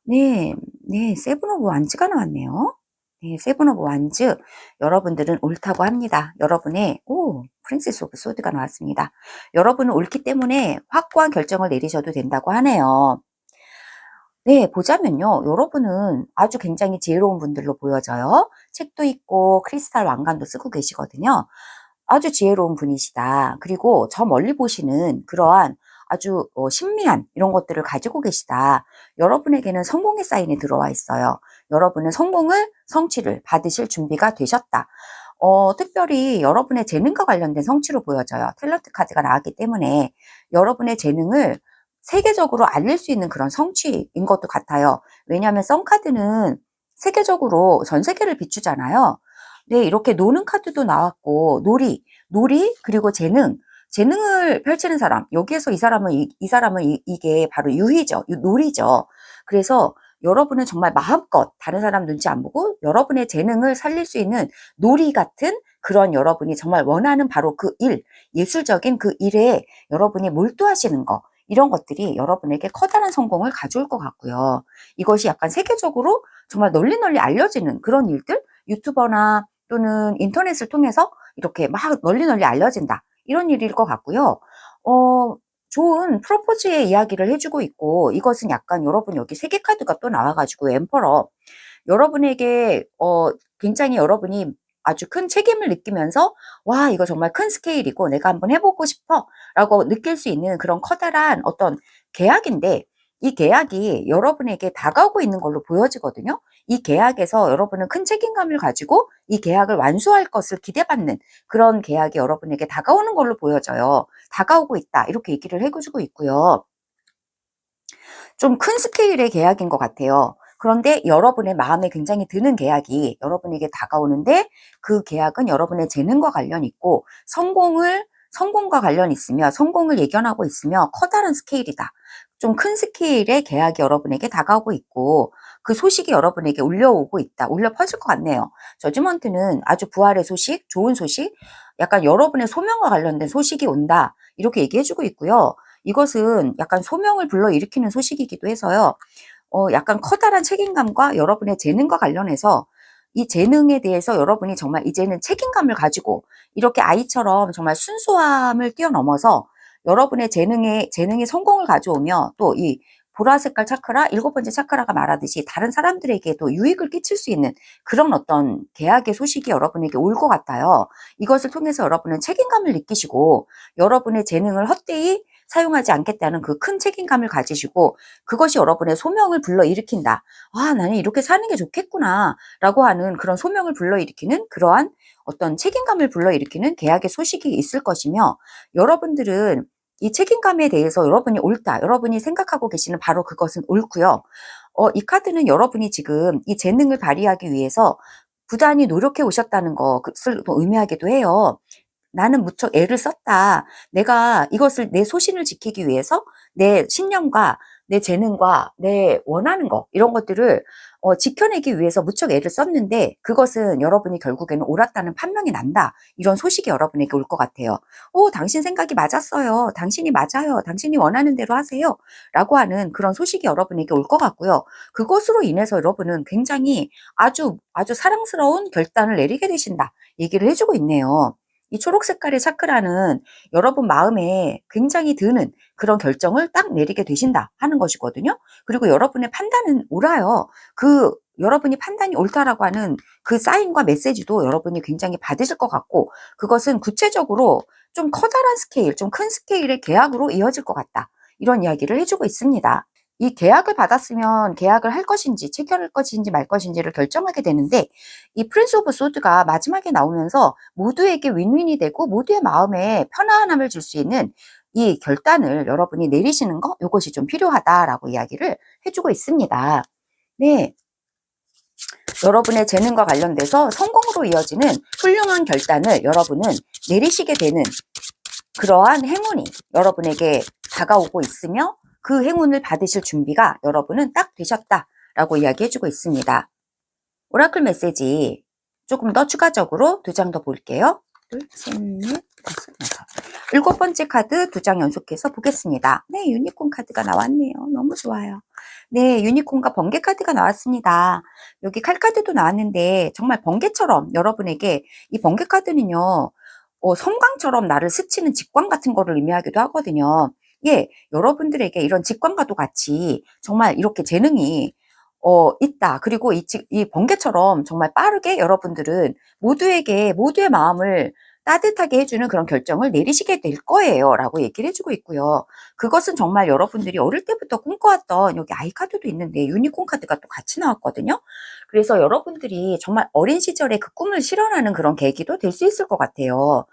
네, 네, 세븐 오브 완즈가 나왔네요. 네, 세븐 오브 완즈. 여러분들은 옳다고 합니다. 프린세스 오브 소드가 나왔습니다. 여러분은 옳기 때문에 확고한 결정을 내리셔도 된다고 하네요. 네, 보자면요. 여러분은 아주 굉장히 지혜로운 분들로 보여져요. 책도 읽고 크리스탈 왕관도 쓰고 계시거든요. 아주 지혜로운 분이시다. 그리고 저 멀리 보시는 그러한 아주 신미한 이런 것들을 가지고 계시다. 여러분에게는 성공의 사인이 들어와 있어요. 여러분은 성취를 받으실 준비가 되셨다. 특별히 여러분의 재능과 관련된 성취로 보여져요. 탤런트 카드가 나왔기 때문에 여러분의 재능을 세계적으로 알릴 수 있는 그런 성취인 것도 같아요. 왜냐하면 썬카드는 세계적으로 전 세계를 비추잖아요. 네, 이렇게 노는 카드도 나왔고, 놀이, 그리고 재능을 펼치는 사람. 여기에서 이 사람은 이게 바로 놀이죠. 그래서 여러분은 정말 마음껏 다른 사람 눈치 안 보고 여러분의 재능을 살릴 수 있는 놀이 같은 그런 여러분이 정말 원하는 바로 그 예술적인 그 일에 여러분이 몰두하시는 거. 이런 것들이 여러분에게 커다란 성공을 가져올 것 같고요. 이것이 약간 세계적으로 정말 널리 알려지는 그런 일들, 유튜버나 또는 인터넷을 통해서 이렇게 막 널리 알려진다. 이런 일일 것 같고요. 좋은 프로포즈의 이야기를 해주고 있고, 이것은 약간 여러분 여기 세 개 카드가 또 나와가지고 엠퍼러. 여러분에게, 굉장히 여러분이 아주 큰 책임을 느끼면서 와, 이거 정말 큰 스케일이고 내가 한번 해보고 싶어 라고 느낄 수 있는 그런 커다란 어떤 계약인데, 이 계약이 여러분에게 다가오고 있는 걸로 보여지거든요. 이 계약에서 여러분은 큰 책임감을 가지고 이 계약을 완수할 것을 기대받는 그런 계약이 여러분에게 다가오는 걸로 보여져요. 다가오고 있다, 이렇게 얘기를 해주고 있고요. 좀 큰 스케일의 계약인 것 같아요. 그런데 여러분의 마음에 굉장히 드는 계약이 여러분에게 다가오는데, 그 계약은 여러분의 재능과 관련이 있고 성공과 관련이 있으며 성공을 예견하고 있으며 커다란 스케일이다. 좀 큰 스케일의 계약이 여러분에게 다가오고 있고, 그 소식이 여러분에게 울려오고 있다. 울려 퍼질 것 같네요. 저지먼트는 아주 부활의 소식, 좋은 소식, 약간 여러분의 소명과 관련된 소식이 온다, 이렇게 얘기해주고 있고요. 이것은 약간 소명을 불러일으키는 소식이기도 해서요. 약간 커다란 책임감과 여러분의 재능과 관련해서 이 재능에 대해서 여러분이 정말 이제는 책임감을 가지고 이렇게 아이처럼 정말 순수함을 뛰어넘어서 여러분의 재능이 성공을 가져오며, 또 이 보라 색깔 차크라, 7번째 차크라가 말하듯이 다른 사람들에게도 유익을 끼칠 수 있는 그런 어떤 계약의 소식이 여러분에게 올 것 같아요. 이것을 통해서 여러분은 책임감을 느끼시고 여러분의 재능을 헛되이 사용하지 않겠다는 그 큰 책임감을 가지시고, 그것이 여러분의 소명을 불러일으킨다. 아, 나는 이렇게 사는 게 좋겠구나 라고 하는 그런 소명을 불러일으키는, 그러한 어떤 책임감을 불러일으키는 계약의 소식이 있을 것이며, 여러분들은 이 책임감에 대해서 여러분이 옳다, 여러분이 생각하고 계시는 바로 그것은 옳고요. 이 카드는 여러분이 지금 이 재능을 발휘하기 위해서 부단히 노력해 오셨다는 것을 또 의미하기도 해요. 나는 무척 애를 썼다. 내가 이것을, 내 소신을 지키기 위해서 내 신념과 내 재능과 내 원하는 것, 이런 것들을 지켜내기 위해서 무척 애를 썼는데, 그것은 여러분이 결국에는 옳았다는 판명이 난다, 이런 소식이 여러분에게 올 것 같아요. 당신 생각이 맞았어요. 당신이 맞아요. 당신이 원하는 대로 하세요. 라고 하는 그런 소식이 여러분에게 올 것 같고요. 그것으로 인해서 여러분은 굉장히 아주 사랑스러운 결단을 내리게 되신다, 얘기를 해주고 있네요. 이 초록 색깔의 차크라는 여러분 마음에 굉장히 드는 그런 결정을 딱 내리게 되신다 하는 것이거든요. 그리고 여러분의 판단은 옳아요. 여러분이 판단이 옳다라고 하는 그 사인과 메시지도 여러분이 굉장히 받으실 것 같고, 그것은 구체적으로 좀 커다란 스케일, 좀 큰 스케일의 계약으로 이어질 것 같다, 이런 이야기를 해주고 있습니다. 이 계약을 받았으면 계약을 할 것인지 체결할 것인지 말 것인지를 결정하게 되는데, 이 프린스 오브 소드가 마지막에 나오면서 모두에게 윈윈이 되고 모두의 마음에 편안함을 줄 수 있는 이 결단을 여러분이 내리시는 거, 이것이 좀 필요하다라고 이야기를 해주고 있습니다. 네, 여러분의 재능과 관련돼서 성공으로 이어지는 훌륭한 결단을 여러분은 내리시게 되는 그러한 행운이 여러분에게 다가오고 있으며, 그 행운을 받으실 준비가 여러분은 딱 되셨다라고 이야기해주고 있습니다. 오라클 메시지 조금 더 추가적으로 2장 더 볼게요. 둘, 셋, 넷, 다섯, 여섯. 7번째 카드 2장 연속해서 보겠습니다. 네, 유니콘 카드가 나왔네요. 너무 좋아요. 네, 유니콘과 번개 카드가 나왔습니다. 여기 칼 카드도 나왔는데 정말 번개처럼 여러분에게, 이 번개 카드는요, 섬광처럼 나를 스치는 직광 같은 거를 의미하기도 하거든요. 예, 여러분들에게 이런 직광과도 같이 정말 이렇게 재능이 있다. 그리고 이 번개처럼 정말 빠르게 여러분들은 모두의 마음을 따뜻하게 해주는 그런 결정을 내리시게 될 거예요 라고 얘기를 해주고 있고요. 그것은 정말 여러분들이 어릴 때부터 꿈꿔왔던, 여기 아이 카드도 있는데 유니콘 카드가 또 같이 나왔거든요. 그래서 여러분들이 정말 어린 시절에 그 꿈을 실현하는 그런 계기도 될 수 있을 것 같아요.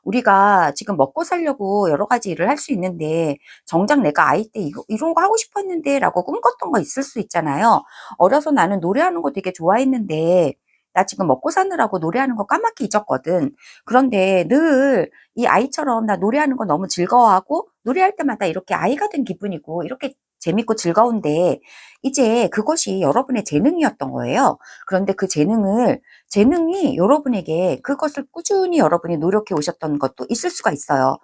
우리가 지금 먹고 살려고 여러 가지 일을 할 수 있는데, 정작 내가 아이 때 이런 거 하고 싶었는데 라고 꿈꿨던 거 있을 수 있잖아요. 어려서 나는 노래하는 거 되게 좋아했는데 나 지금 먹고 사느라고 노래하는 거 까맣게 잊었거든. 그런데 늘 이 아이처럼 나 노래하는 거 너무 즐거워하고, 노래할 때마다 이렇게 아이가 된 기분이고 이렇게 재밌고 즐거운데, 이제 그것이 여러분의 재능이었던 거예요. 그런데 그 재능이 여러분에게, 그것을 꾸준히 여러분이 노력해 오셨던 것도 있을 수가 있어요.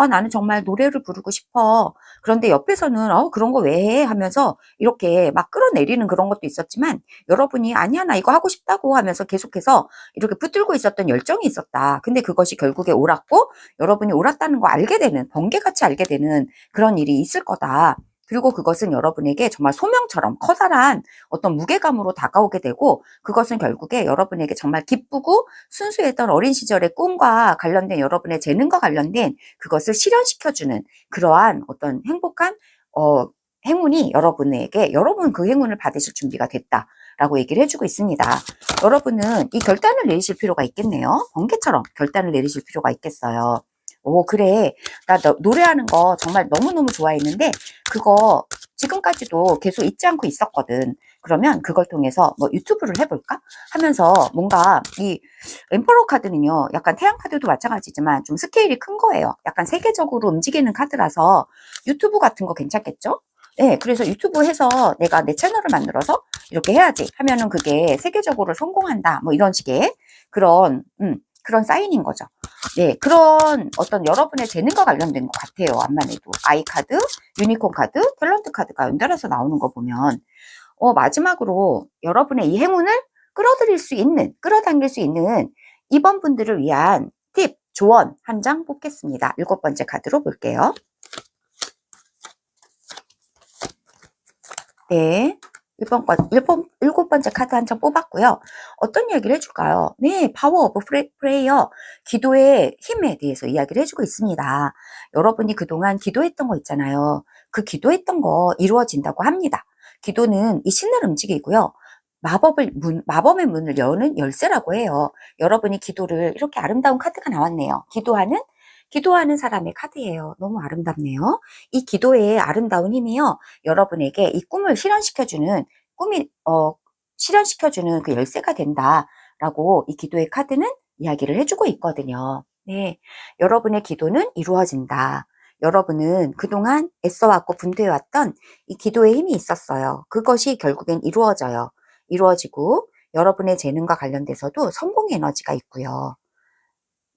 나는 정말 노래를 부르고 싶어. 그런데 옆에서는 그런 거 왜 해? 하면서 이렇게 막 끌어내리는 그런 것도 있었지만, 여러분이 아니야, 나 이거 하고 싶다고 하면서 계속해서 이렇게 붙들고 있었던 열정이 있었다. 근데 그것이 결국에 옳았고, 여러분이 옳았다는 거 알게 되는, 번개같이 알게 되는 그런 일이 있을 거다. 그리고 그것은 여러분에게 정말 소명처럼 커다란 어떤 무게감으로 다가오게 되고, 그것은 결국에 여러분에게 정말 기쁘고 순수했던 어린 시절의 꿈과 관련된, 여러분의 재능과 관련된 그것을 실현시켜주는 그러한 어떤 행복한 행운이 여러분에게, 여러분 그 행운을 받으실 준비가 됐다라고 얘기를 해주고 있습니다. 여러분은 이 결단을 내리실 필요가 있겠네요. 번개처럼 결단을 내리실 필요가 있겠어요. 오, 그래. 나 노래하는 거 정말 너무너무 좋아했는데 그거 지금까지도 계속 잊지 않고 있었거든. 그러면 그걸 통해서 뭐 유튜브를 해볼까 하면서, 뭔가 이 엠퍼러 카드는요, 약간 태양 카드도 마찬가지지만 좀 스케일이 큰 거예요. 약간 세계적으로 움직이는 카드라서 유튜브 같은 거 괜찮겠죠? 네, 그래서 유튜브 해서 내가 내 채널을 만들어서 이렇게 해야지 하면은 그게 세계적으로 성공한다, 뭐 이런 식의 그런 사인인 거죠. 네, 그런 어떤 여러분의 재능과 관련된 것 같아요. 암만 해도 아이 카드, 유니콘 카드, 탤런트 카드가 연달아서 나오는 거 보면, 마지막으로 여러분의 이 행운을 끌어당길 수 있는 이번 분들을 위한 팁, 조언 한 장 뽑겠습니다. 7번째 카드로 볼게요. 네. 7번째 카드 한 장 뽑았고요. 어떤 이야기를 해줄까요? 네, 파워 오브 프레이어, 기도의 힘에 대해서 이야기를 해주고 있습니다. 여러분이 그동안 기도했던 거 있잖아요. 그 기도했던 거 이루어진다고 합니다. 기도는 이 신을 움직이고요. 마법의 문을 여는 열쇠라고 해요. 여러분이 기도를, 이렇게 아름다운 카드가 나왔네요. 기도하는 사람의 카드예요. 너무 아름답네요. 이 기도의 아름다운 힘이요, 여러분에게 이 꿈을 실현시켜주는 그 열쇠가 된다라고 이 기도의 카드는 이야기를 해주고 있거든요. 네, 여러분의 기도는 이루어진다. 여러분은 그동안 애써왔고 분투해왔던 이 기도의 힘이 있었어요. 그것이 결국엔 이루어지고 여러분의 재능과 관련돼서도 성공 에너지가 있고요.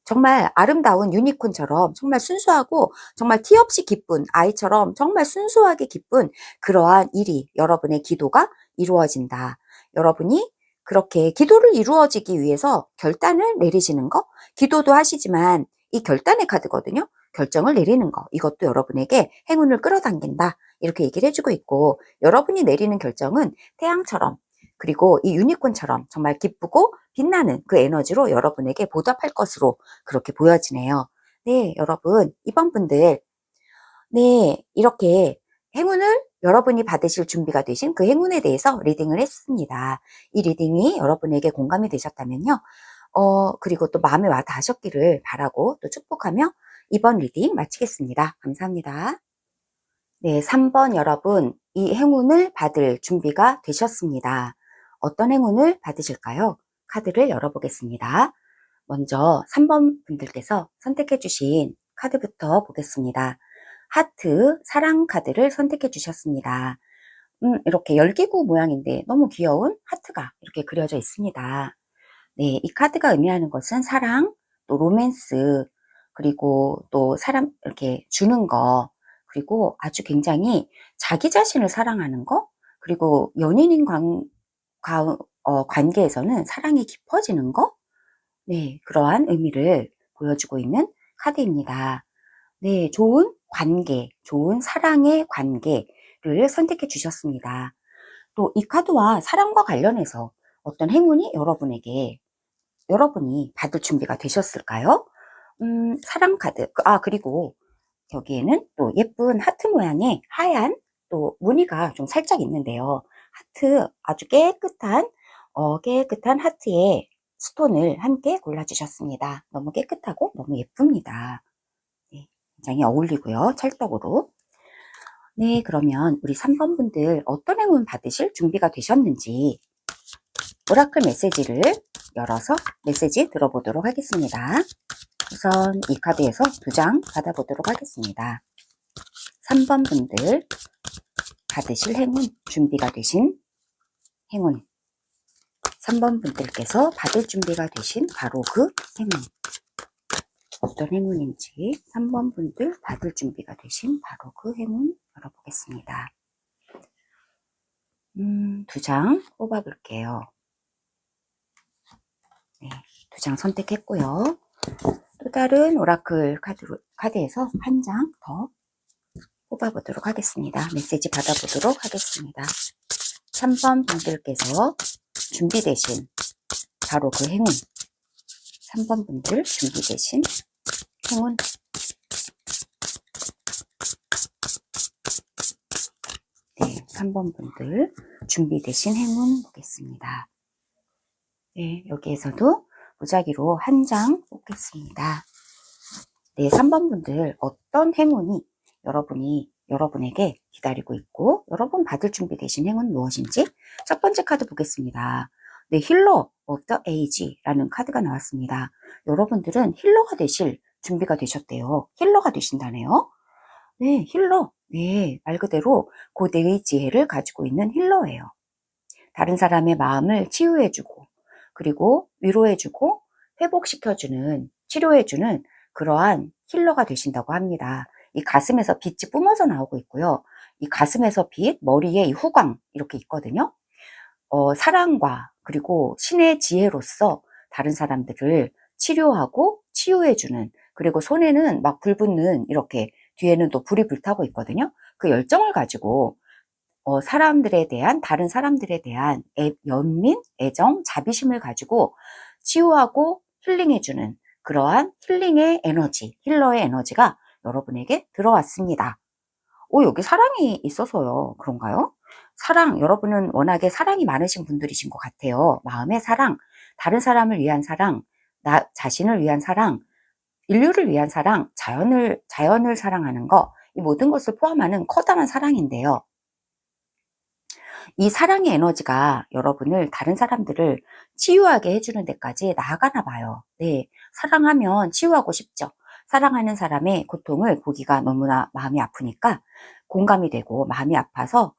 정말 아름다운 유니콘처럼 정말 순수하고 정말 티 없이 기쁜 아이처럼 정말 순수하게 기쁜 그러한 일이, 여러분의 기도가 이루어진다. 여러분이 그렇게 기도를 이루어지기 위해서 결단을 내리시는 거, 기도도 하시지만 이 결단의 카드거든요. 결정을 내리는 거, 이것도 여러분에게 행운을 끌어당긴다, 이렇게 얘기를 해주고 있고, 여러분이 내리는 결정은 태양처럼, 그리고 이 유니콘처럼 정말 기쁘고 빛나는 그 에너지로 여러분에게 보답할 것으로 그렇게 보여지네요. 네, 여러분, 이번 분들, 네, 이렇게 행운을 여러분이 받으실 준비가 되신 그 행운에 대해서 리딩을 했습니다. 이 리딩이 여러분에게 공감이 되셨다면요, 그리고 또 마음에 와 닿으셨기를 바라고 또 축복하며 이번 리딩 마치겠습니다. 감사합니다. 네, 3번 여러분, 이 행운을 받을 준비가 되셨습니다. 어떤 행운을 받으실까요? 카드를 열어보겠습니다. 먼저 3번 분들께서 선택해 주신 카드부터 보겠습니다. 하트, 사랑 카드를 선택해 주셨습니다. 이렇게 열기구 모양인데 너무 귀여운 하트가 이렇게 그려져 있습니다. 네, 이 카드가 의미하는 것은 사랑, 또 로맨스, 그리고 또 사람 이렇게 주는 거, 그리고 아주 굉장히 자기 자신을 사랑하는 거, 그리고 연인인 관계에서는 사랑이 깊어지는 거, 네, 그러한 의미를 보여주고 있는 카드입니다. 네, 좋은 관계, 좋은 사랑의 관계를 선택해 주셨습니다. 또 이 카드와 사랑과 관련해서 어떤 행운이 여러분이 받을 준비가 되셨을까요? 사랑 카드. 그리고 여기에는 또 예쁜 하트 모양의 하얀 또 무늬가 좀 살짝 있는데요. 하트, 아주 깨끗한 하트의 스톤을 함께 골라주셨습니다. 너무 깨끗하고 너무 예쁩니다. 네, 굉장히 어울리고요. 찰떡으로. 네, 그러면 우리 3번 분들 어떤 행운 받으실 준비가 되셨는지 오라클 메시지를 열어서 메시지 들어보도록 하겠습니다. 우선 이 카드에서 2장 받아보도록 하겠습니다. 3번 분들 받으실 행운, 준비가 되신 행운, 3번 분들께서 받을 준비가 되신 바로 그 행운, 어떤 행운인지 3번 분들 받을 준비가 되신 바로 그 행운 열어보겠습니다. 2장 뽑아볼게요. 네, 2장 선택했고요. 또 다른 오라클 카드에서 한 장 더 뽑아보도록 하겠습니다. 메시지 받아보도록 하겠습니다. 3번 분들께서 준비되신 바로 그 행운, 3번 분들 준비되신 행운, 네, 3번 분들 준비되신 행운 보겠습니다. 네, 여기에서도 무작위로 한 장 뽑겠습니다. 네, 3번 분들 어떤 행운이 여러분에게 기다리고 있고 여러분 받을 준비되신 행운 무엇인지 첫 번째 카드 보겠습니다. 네, 힐러 of the age라는 카드가 나왔습니다. 여러분들은 힐러가 되실 준비가 되셨대요. 힐러가 되신다네요. 네, 힐러. 네, 말 그대로 고대의 지혜를 가지고 있는 힐러예요. 다른 사람의 마음을 치유해주고 그리고 위로해주고 회복시켜주는 치료해주는 그러한 힐러가 되신다고 합니다. 이 가슴에서 빛이 뿜어져 나오고 있고요. 이 가슴에서 빛, 머리에 이 후광 이렇게 있거든요. 사랑과 그리고 신의 지혜로서 다른 사람들을 치료하고 치유해주는 그리고 손에는 막 불 붙는 이렇게 뒤에는 또 불이 불타고 있거든요. 그 열정을 가지고 다른 사람들에 대한 연민, 애정, 자비심을 가지고 치유하고 힐링해주는 그러한 힐링의 에너지, 힐러의 에너지가 여러분에게 들어왔습니다. 여기 사랑이 있어서요. 그런가요? 여러분은 워낙에 사랑이 많으신 분들이신 것 같아요. 마음의 사랑, 다른 사람을 위한 사랑, 나 자신을 위한 사랑, 인류를 위한 사랑, 자연을 사랑하는 거, 이 모든 것을 포함하는 커다란 사랑인데요. 이 사랑의 에너지가 여러분을 다른 사람들을 치유하게 해주는 데까지 나아가나 봐요. 네, 사랑하면 치유하고 싶죠. 사랑하는 사람의 고통을 보기가 너무나 마음이 아프니까 공감이 되고 마음이 아파서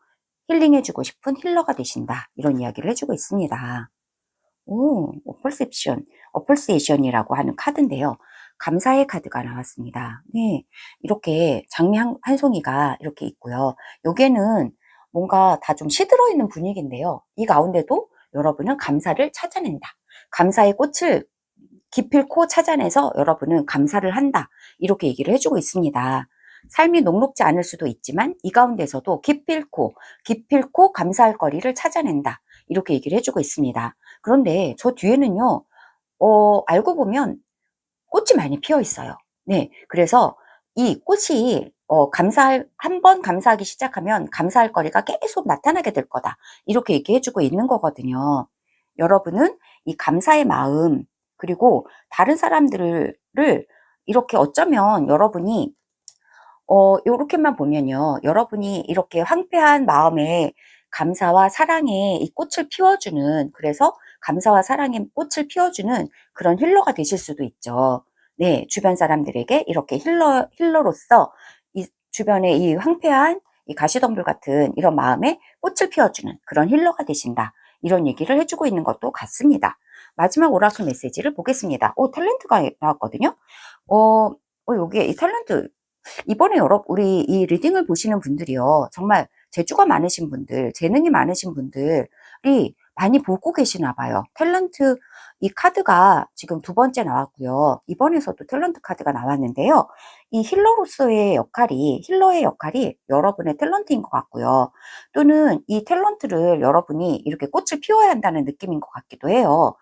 힐링해주고 싶은 힐러가 되신다. 이런 이야기를 해주고 있습니다. 어펄세이션이라고 하는 카드인데요. 감사의 카드가 나왔습니다. 네, 이렇게 장미 한 송이가 이렇게 있고요. 여기에는 뭔가 다 좀 시들어 있는 분위기인데요. 이 가운데도 여러분은 감사를 찾아낸다. 감사의 꽃을 기필코 찾아내서 여러분은 감사를 한다. 이렇게 얘기를 해주고 있습니다. 삶이 녹록지 않을 수도 있지만 이 가운데서도 기필코 감사할 거리를 찾아낸다. 이렇게 얘기를 해주고 있습니다. 그런데 저 뒤에는요, 알고 보면 꽃이 많이 피어 있어요. 네. 그래서 이 꽃이, 한 번 감사하기 시작하면 감사할 거리가 계속 나타나게 될 거다. 이렇게 얘기해주고 있는 거거든요. 여러분은 이 감사의 마음, 그리고 다른 사람들을 이렇게 어쩌면 여러분이 요렇게만 보면요. 여러분이 이렇게 황폐한 마음에 감사와 사랑의 이 꽃을 피워주는, 그래서 감사와 사랑의 꽃을 피워주는 그런 힐러가 되실 수도 있죠. 네, 주변 사람들에게 이렇게 힐러로서 이 주변에 이 황폐한 이 가시덤불 같은 이런 마음에 꽃을 피워주는 그런 힐러가 되신다. 이런 얘기를 해주고 있는 것도 같습니다. 마지막 오라클 메시지를 보겠습니다. 탤런트가 나왔거든요. 여기에 이 탤런트, 이번에 우리 이 리딩을 보시는 분들이요. 정말 재주가 많으신 분들, 재능이 많으신 분들이 많이 보고 계시나 봐요. 탤런트, 이 카드가 지금 두 번째 나왔고요. 이번에서도 탤런트 카드가 나왔는데요. 이 힐러의 역할이 여러분의 탤런트인 것 같고요. 또는 이 탤런트를 여러분이 이렇게 꽃을 피워야 한다는 느낌인 것 같기도 해요.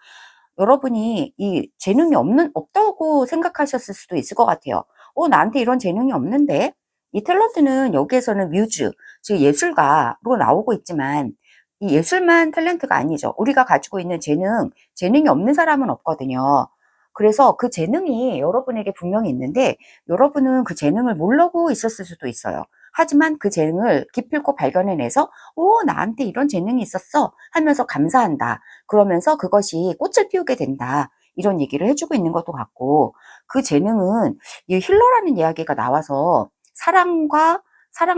여러분이 이 재능이 없다고 생각하셨을 수도 있을 것 같아요. 나한테 이런 재능이 없는데? 이 탤런트는 여기에서는 뮤즈, 즉 예술가로 나오고 있지만 이 예술만 탤런트가 아니죠. 우리가 가지고 있는 재능이 없는 사람은 없거든요. 그래서 그 재능이 여러분에게 분명히 있는데 여러분은 그 재능을 모르고 있었을 수도 있어요. 하지만 그 재능을 기필코 발견해내서 나한테 이런 재능이 있었어 하면서 감사한다. 그러면서 그것이 꽃을 피우게 된다. 이런 얘기를 해주고 있는 것도 같고, 그 재능은 이 힐러라는 이야기가 나와서 사랑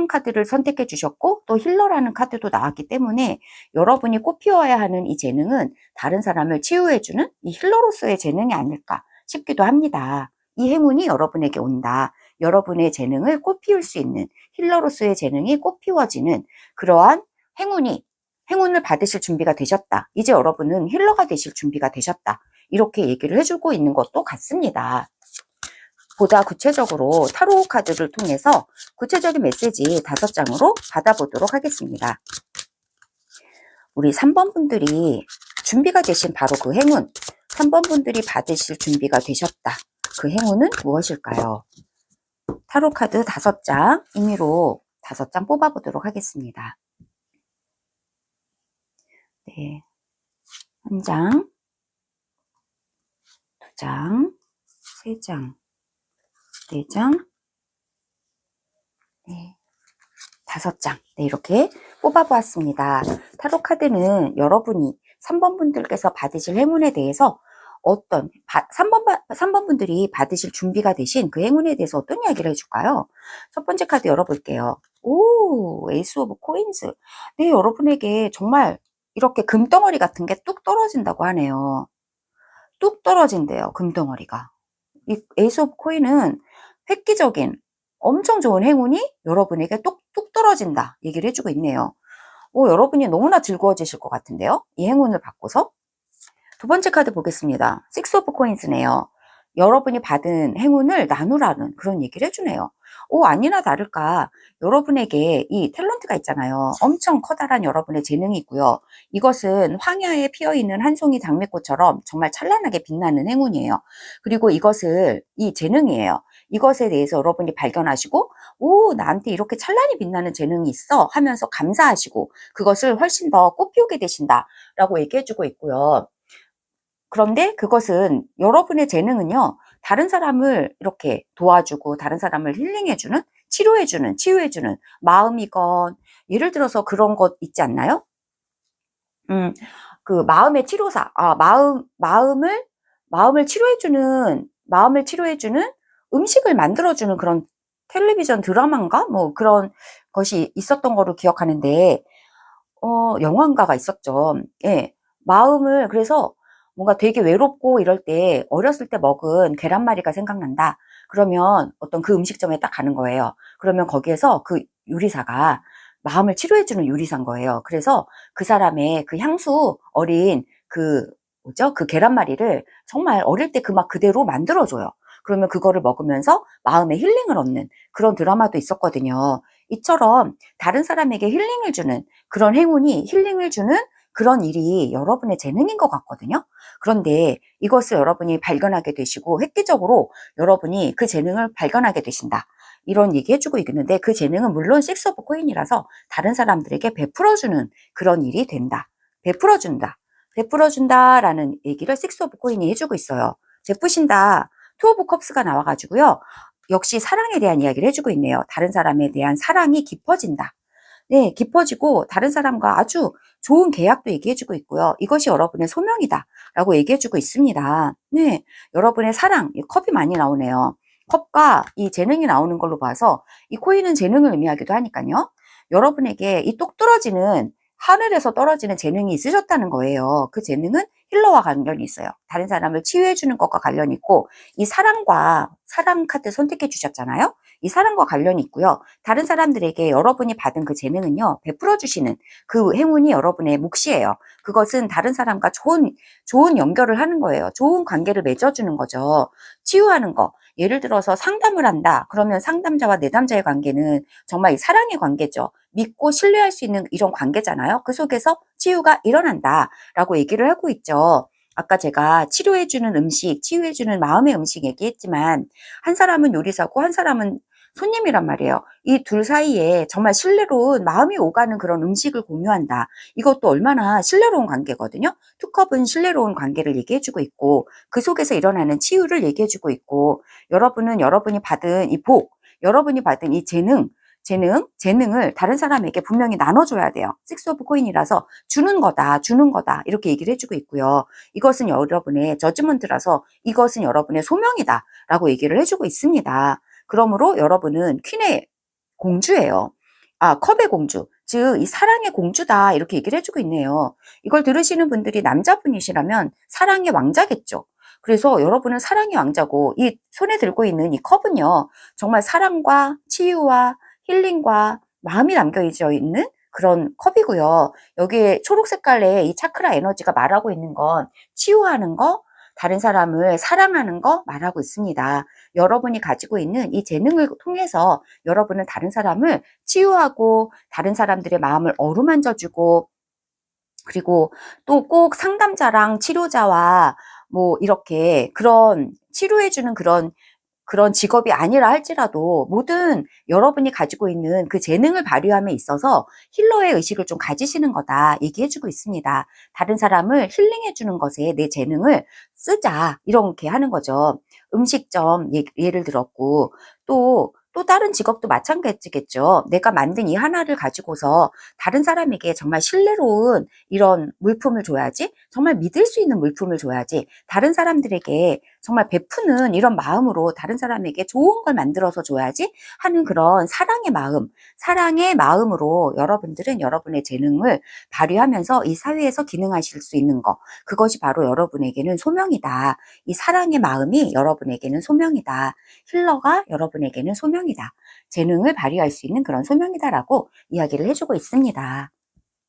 카드를 선택해 주셨고 또 힐러라는 카드도 나왔기 때문에 여러분이 꽃 피워야 하는 이 재능은 다른 사람을 치유해주는 이 힐러로서의 재능이 아닐까 싶기도 합니다. 이 행운이 여러분에게 온다. 여러분의 재능을 꽃 피울 수 있는 힐러로서의 재능이 꽃 피워지는 그러한 행운을 받으실 준비가 되셨다. 이제 여러분은 힐러가 되실 준비가 되셨다. 이렇게 얘기를 해주고 있는 것도 같습니다. 보다 구체적으로 타로 카드를 통해서 구체적인 메시지 5장으로 받아보도록 하겠습니다. 우리 3번 분들이 준비가 되신 바로 그 행운, 3번 분들이 받으실 준비가 되셨다. 그 행운은 무엇일까요? 타로 카드 5장 임의로 5장 뽑아보도록 하겠습니다. 네, 1장, 2장, 3장, 4장, 네, 5장. 네, 이렇게 뽑아보았습니다. 타로 카드는 여러분이 3번 분들께서 받으실 행운에 대해서 3번 분들이 받으실 준비가 되신 그 행운에 대해서 어떤 이야기를 해줄까요? 첫 번째 카드 열어볼게요. 오, 에이스 오브 코인즈. 네, 여러분에게 정말 이렇게 금덩어리 같은 게 뚝 떨어진다고 하네요. 뚝 떨어진대요, 금덩어리가. 이 에이스 오브 코인은 획기적인 엄청 좋은 행운이 여러분에게 뚝뚝 떨어진다 얘기를 해주고 있네요. 여러분이 너무나 즐거워지실 것 같은데요, 이 행운을 받고서. 두 번째 카드 보겠습니다. 식스 오브 코인스네요. 여러분이 받은 행운을 나누라는 그런 얘기를 해주네요. 아니나 다를까 여러분에게 이 탤런트가 있잖아요. 엄청 커다란 여러분의 재능이 있고요. 이것은 황야에 피어있는 한 송이 장미꽃처럼 정말 찬란하게 빛나는 행운이에요. 그리고 이 재능이에요. 이것에 대해서 여러분이 발견하시고 나한테 이렇게 찬란히 빛나는 재능이 있어 하면서 감사하시고 그것을 훨씬 더 꽃피우게 되신다 라고 얘기해주고 있고요. 그런데 그것은 여러분의 재능은요, 다른 사람을 이렇게 도와주고 다른 사람을 힐링해주는, 치료해주는, 치유해주는 마음이건, 예를 들어서 그런 것 있지 않나요? 그 마음의 치료사, 마음을 치료해주는 음식을 만들어주는 그런 텔레비전 드라마인가? 뭐 그런 것이 있었던 거로 기억하는데, 영화인가가 있었죠. 예. 그래서 뭔가 되게 외롭고 이럴 때 어렸을 때 먹은 계란말이가 생각난다. 그러면 어떤 그 음식점에 딱 가는 거예요. 그러면 거기에서 그 요리사가 마음을 치료해주는 요리사인 거예요. 그래서 그 사람의 그 향수 어린 그 계란말이를 정말 어릴 때 그 맛 그대로 만들어줘요. 그러면 그거를 먹으면서 마음의 힐링을 얻는 그런 드라마도 있었거든요. 이처럼 다른 사람에게 힐링을 주는 그런 행운이 힐링을 주는 그런 일이 여러분의 재능인 것 같거든요. 그런데 이것을 여러분이 발견하게 되시고 획기적으로 여러분이 그 재능을 발견하게 되신다. 이런 얘기 해주고 있는데 그 재능은 물론 식스 오브 코인이라서 다른 사람들에게 베풀어주는 그런 일이 된다. 베풀어준다라는 얘기를 식스 오브 코인이 해주고 있어요. 베푸신다. 투 오브 컵스가 나와가지고요. 역시 사랑에 대한 이야기를 해주고 있네요. 다른 사람에 대한 사랑이 깊어진다. 네, 깊어지고 다른 사람과 아주 좋은 계약도 얘기해주고 있고요. 이것이 여러분의 소명이다 라고 얘기해주고 있습니다. 네, 여러분의 사랑, 컵이 많이 나오네요. 컵과 이 재능이 나오는 걸로 봐서 이 코인은 재능을 의미하기도 하니까요. 여러분에게 이 똑 떨어지는 하늘에서 떨어지는 재능이 있으셨다는 거예요. 그 재능은 힐러와 관련이 있어요. 다른 사람을 치유해주는 것과 관련이 있고 이 사랑 카드 선택해 주셨잖아요. 이 사랑과 관련이 있고요. 다른 사람들에게 여러분이 받은 그 재능은요, 베풀어 주시는 그 행운이 여러분의 몫이에요. 그것은 다른 사람과 좋은 연결을 하는 거예요. 좋은 관계를 맺어주는 거죠. 치유하는 거. 예를 들어서 상담을 한다. 그러면 상담자와 내담자의 관계는 정말 이 사랑의 관계죠. 믿고 신뢰할 수 있는 이런 관계잖아요. 그 속에서 치유가 일어난다 라고 얘기를 하고 있죠. 아까 제가 치료해주는 음식, 치유해주는 마음의 음식 얘기했지만 한 사람은 요리사고 한 사람은 손님이란 말이에요. 이 둘 사이에 정말 신뢰로운 마음이 오가는 그런 음식을 공유한다. 이것도 얼마나 신뢰로운 관계거든요. 투컵은 신뢰로운 관계를 얘기해주고 있고 그 속에서 일어나는 치유를 얘기해주고 있고 여러분은 여러분이 받은 이 여러분이 받은 이 재능을 다른 사람에게 분명히 나눠줘야 돼요. 식스 오브 코인이라서 주는 거다 이렇게 얘기를 해주고 있고요. 이것은 여러분의 저지먼트라서 이것은 여러분의 소명이다 라고 얘기를 해주고 있습니다. 그러므로 여러분은 퀸의 공주예요. 컵의 공주, 즉 이 사랑의 공주다 이렇게 얘기를 해주고 있네요. 이걸 들으시는 분들이 남자분이시라면 사랑의 왕자겠죠. 그래서 여러분은 사랑의 왕자고 이 손에 들고 있는 이 컵은요, 정말 사랑과 치유와 힐링과 마음이 담겨져 있는 그런 컵이고요. 여기에 초록 색깔의 이 차크라 에너지가 말하고 있는 건 치유하는 거, 다른 사람을 사랑하는 거 말하고 있습니다. 여러분이 가지고 있는 이 재능을 통해서 여러분은 다른 사람을 치유하고 다른 사람들의 마음을 어루만져주고, 그리고 또 꼭 상담자랑 치료자와 뭐 이렇게 그런 치료해주는 그런 직업이 아니라 할지라도 모든 여러분이 가지고 있는 그 재능을 발휘함에 있어서 힐러의 의식을 좀 가지시는 거다 얘기해주고 있습니다. 다른 사람을 힐링해주는 것에 내 재능을 쓰자 이렇게 하는 거죠. 음식점 예를 들었고, 또 다른 직업도 마찬가지겠죠. 내가 만든 이 하나를 가지고서 다른 사람에게 정말 신뢰로운 이런 물품을 줘야지, 정말 믿을 수 있는 물품을 줘야지, 다른 사람들에게 정말 베푸는 이런 마음으로 다른 사람에게 좋은 걸 만들어서 줘야지 하는 그런 사랑의 마음으로 여러분들은 여러분의 재능을 발휘하면서 이 사회에서 기능하실 수 있는 거, 그것이 바로 여러분에게는 소명이다. 이 사랑의 마음이 여러분에게는 소명이다. 힐러가 여러분에게는 소명이다. 재능을 발휘할 수 있는 그런 소명이다라고 이야기를 해주고 있습니다.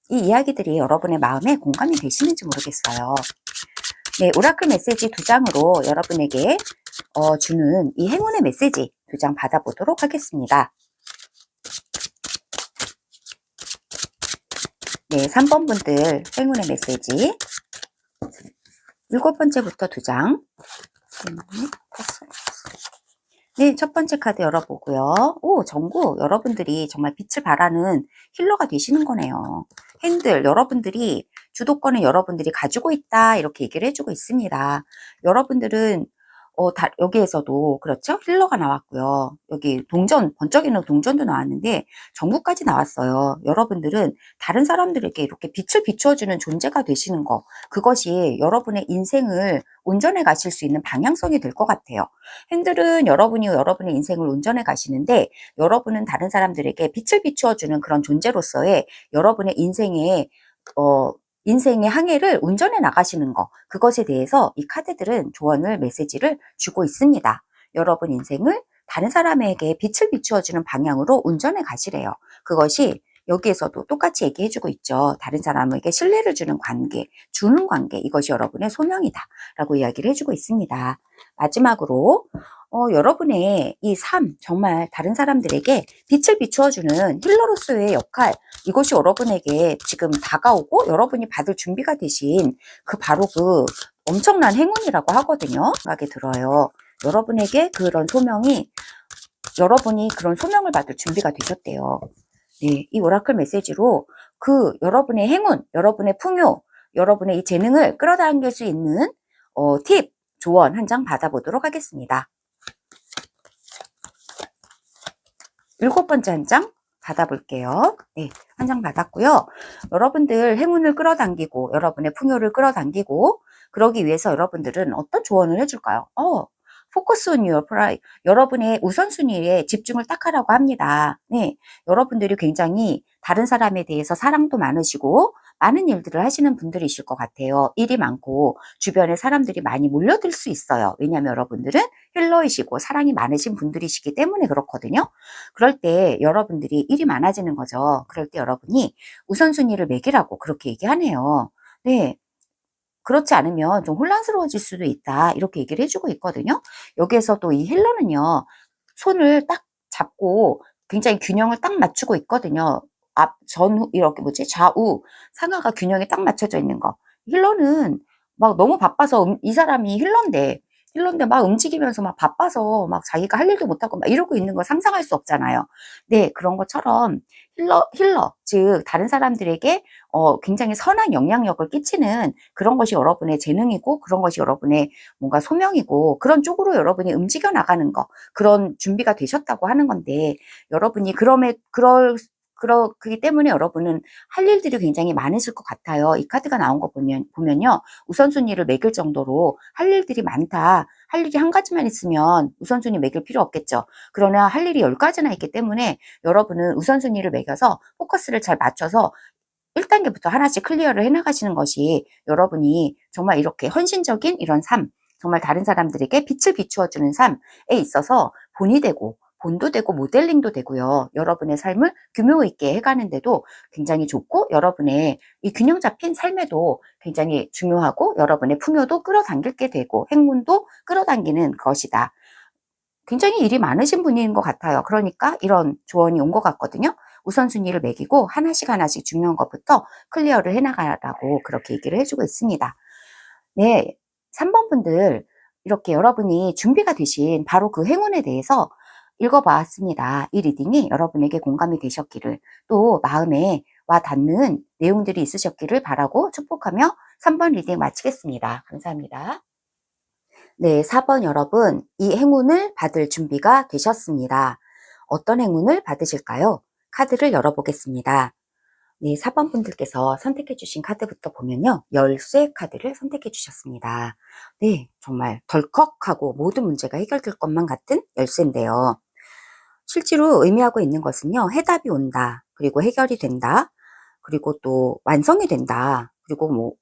이 이야기들이 여러분의 마음에 공감이 되시는지 모르겠어요. 네, 오라클 메시지 2장으로 여러분에게 주는 이 행운의 메시지 2장 받아보도록 하겠습니다. 네, 3번 분들 행운의 메시지 7번째부터 2장. 네, 첫 번째 카드 열어보고요. 오, 전구. 여러분들이 정말 빛을 발하는 힐러가 되시는 거네요. 핸들, 여러분들이 주도권은 여러분들이 가지고 있다 이렇게 얘기를 해주고 있습니다. 여러분들은 여기에서도 그렇죠? 힐러가 나왔고요. 여기 번쩍이는 동전도 나왔는데 전구까지 나왔어요. 여러분들은 다른 사람들에게 이렇게 빛을 비추어주는 존재가 되시는 거, 그것이 여러분의 인생을 운전해 가실 수 있는 방향성이 될 것 같아요. 핸들은 여러분이 여러분의 인생을 운전해 가시는데, 여러분은 다른 사람들에게 빛을 비추어주는 그런 존재로서의 여러분의 인생의 항해를 운전해 나가시는 거, 그것에 대해서 이 카드들은 조언을, 메시지를 주고 있습니다. 여러분 인생을 다른 사람에게 빛을 비추어주는 방향으로 운전해 가시래요. 그것이 여기에서도 똑같이 얘기해주고 있죠. 다른 사람에게 신뢰를 주는 관계, 이것이 여러분의 소명이다 라고 이야기를 해주고 있습니다. 마지막으로 여러분의 이 삶, 정말 다른 사람들에게 빛을 비추어주는 힐러로서의 역할, 이것이 여러분에게 지금 다가오고 여러분이 받을 준비가 되신 바로 그 엄청난 행운이라고 하거든요. 생각이 들어요. 여러분에게 여러분이 그런 소명을 받을 준비가 되셨대요. 네, 이 오라클 메시지로 여러분의 행운, 여러분의 풍요, 여러분의 이 재능을 끌어당길 수 있는 팁, 조언 한 장 받아보도록 하겠습니다. 7번째 한 장 받아볼게요. 네, 한 장 받았고요. 여러분들 행운을 끌어당기고 여러분의 풍요를 끌어당기고 그러기 위해서 여러분들은 어떤 조언을 해줄까요? Focus on your pride. 여러분의 우선순위에 집중을 딱 하라고 합니다. 네, 여러분들이 굉장히 다른 사람에 대해서 사랑도 많으시고 많은 일들을 하시는 분들이실 것 같아요. 일이 많고 주변에 사람들이 많이 몰려들 수 있어요. 왜냐하면 여러분들은 힐러이시고 사랑이 많으신 분들이시기 때문에 그렇거든요. 그럴 때 여러분들이 일이 많아지는 거죠. 그럴 때 여러분이 우선순위를 매기라고 그렇게 얘기하네요. 네. 그렇지 않으면 좀 혼란스러워질 수도 있다 이렇게 얘기를 해주고 있거든요. 여기에서 또 이 힐러는요, 손을 딱 잡고 굉장히 균형을 딱 맞추고 있거든요. 이렇게 좌우 상하가 균형이 딱 맞춰져 있는 거. 힐러는 막 너무 바빠서 이 사람이 힐러인데 막 움직이면서 막 바빠서 막 자기가 할 일도 못하고 막 이러고 있는 거 상상할 수 없잖아요. 네, 그런 것처럼 힐러, 즉 다른 사람들에게 굉장히 선한 영향력을 끼치는 그런 것이 여러분의 재능이고 그런 것이 여러분의 뭔가 소명이고 그런 쪽으로 여러분이 움직여 나가는 거, 그런 준비가 되셨다고 하는 건데, 여러분이 그렇기 때문에 여러분은 할 일들이 굉장히 많으실 것 같아요. 이 카드가 나온 거 보면요. 우선순위를 매길 정도로 할 일들이 많다. 할 일이 한 가지만 있으면 우선순위 매길 필요 없겠죠. 그러나 할 일이 10가지나 있기 때문에 여러분은 우선순위를 매겨서 포커스를 잘 맞춰서 1단계부터 하나씩 클리어를 해나가시는 것이 여러분이 정말 이렇게 헌신적인 이런 삶, 정말 다른 사람들에게 빛을 비추어주는 삶에 있어서 본이 되고 본도 되고 모델링도 되고요. 여러분의 삶을 규모 있게 해가는데도 굉장히 좋고 여러분의 이 균형 잡힌 삶에도 굉장히 중요하고 여러분의 풍요도 끌어당기게 되고 행운도 끌어당기는 것이다. 굉장히 일이 많으신 분인 것 같아요. 그러니까 이런 조언이 온 것 같거든요. 우선순위를 매기고 하나씩 하나씩 중요한 것부터 클리어를 해나가라고 그렇게 얘기를 해주고 있습니다. 네, 3번 분들 이렇게 여러분이 준비가 되신 바로 그 행운에 대해서 읽어봤습니다. 이 리딩이 여러분에게 공감이 되셨기를 또 마음에 와 닿는 내용들이 있으셨기를 바라고 축복하며 3번 리딩 마치겠습니다. 감사합니다. 네, 4번 여러분, 이 행운을 받을 준비가 되셨습니다. 어떤 행운을 받으실까요? 카드를 열어보겠습니다. 네, 4번 분들께서 선택해 주신 카드부터 보면요. 열쇠 카드를 선택해 주셨습니다. 네, 정말 덜컥하고 모든 문제가 해결될 것만 같은 열쇠인데요. 실제로 의미하고 있는 것은요. 해답이 온다. 그리고 해결이 된다. 그리고 또 완성이 된다. 그리고 뭐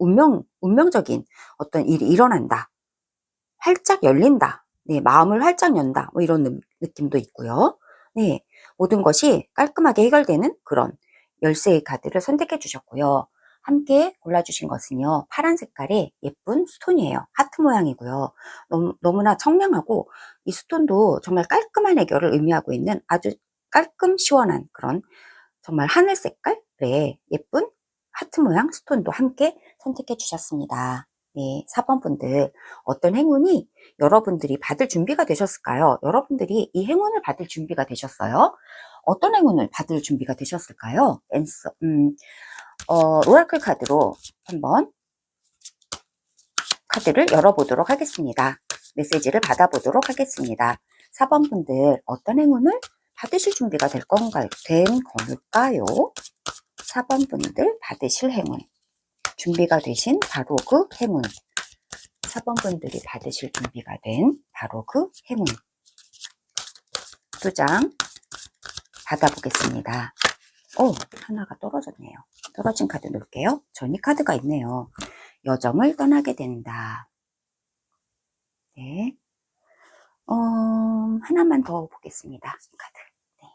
운명적인 어떤 일이 일어난다. 활짝 열린다. 네, 마음을 활짝 연다. 뭐 이런 느낌도 있고요. 네, 모든 것이 깔끔하게 해결되는 그런 열쇠의 카드를 선택해 주셨고요. 함께 골라주신 것은요. 파란 색깔의 예쁜 스톤이에요. 하트 모양이고요. 너무나 청량하고 이 스톤도 정말 깔끔한 해결을 의미하고 있는 아주 깔끔 시원한 그런 정말 하늘 색깔의 예쁜 하트 모양 스톤도 함께 선택해 주셨습니다. 네, 4번 분들 어떤 행운이 여러분들이 받을 준비가 되셨을까요? 여러분들이 이 행운을 받을 준비가 되셨어요? 어떤 행운을 받을 준비가 되셨을까요? 오라클 카드로 한번 카드를 열어보도록 하겠습니다. 메시지를 받아보도록 하겠습니다. 4번 분들 어떤 행운을 받으실 준비가 된 걸까요? 4번 분들 받으실 행운 준비가 되신 바로 그 행운 4번 분들이 받으실 준비가 된 바로 그 행운 2장 받아보겠습니다. 하나가 떨어졌네요. 떨어진 카드 놓을게요. 전이 카드가 있네요. 여정을 떠나게 된다. 네. 하나만 더 보겠습니다. 카드. 네.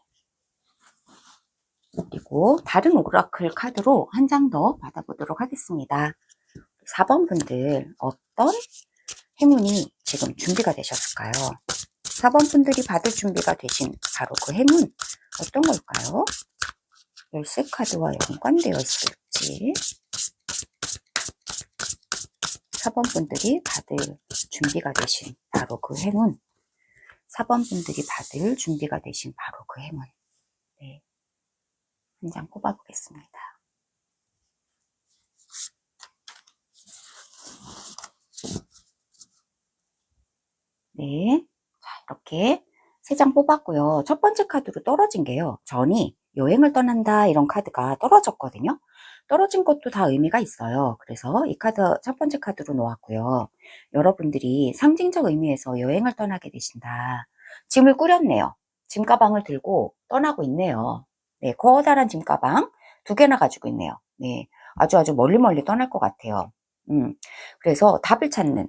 그리고 다른 오라클 카드로 한 장 더 받아보도록 하겠습니다. 4번 분들 어떤 행운이 지금 준비가 되셨을까요? 4번 분들이 받을 준비가 되신 바로 그 행운 어떤 걸까요? 열쇠 카드와 연관되어 있을지 4번 분들이 받을 준비가 되신 바로 그 행운 4번 분들이 받을 준비가 되신 바로 그 행운 네. 한 장 뽑아보겠습니다. 네, 자, 이렇게 3장 뽑았고요. 첫 번째 카드로 떨어진 게요. 전이 여행을 떠난다 이런 카드가 떨어졌거든요. 떨어진 것도 다 의미가 있어요. 그래서 이 카드 첫 번째 카드로 놓았고요. 여러분들이 상징적 의미에서 여행을 떠나게 되신다. 짐을 꾸렸네요. 짐 가방을 들고 떠나고 있네요. 네, 커다란 짐 가방 2개나 가지고 있네요. 네, 아주 멀리 떠날 것 같아요. 그래서 답을 찾는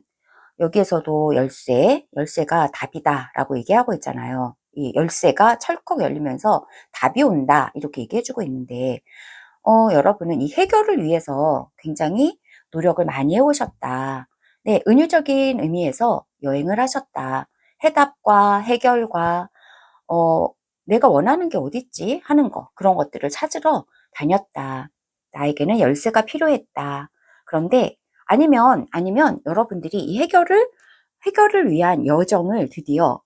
여기에서도 열쇠가 답이다 라고 얘기하고 있잖아요. 이 열쇠가 철컥 열리면서 답이 온다 이렇게 얘기해주고 있는데 여러분은 이 해결을 위해서 굉장히 노력을 많이 해오셨다. 네, 은유적인 의미에서 여행을 하셨다. 해답과 해결과 내가 원하는 게 어딨지 하는 거 그런 것들을 찾으러 다녔다. 나에게는 열쇠가 필요했다. 그런데 아니면 여러분들이 이 해결을 위한 여정을 드디어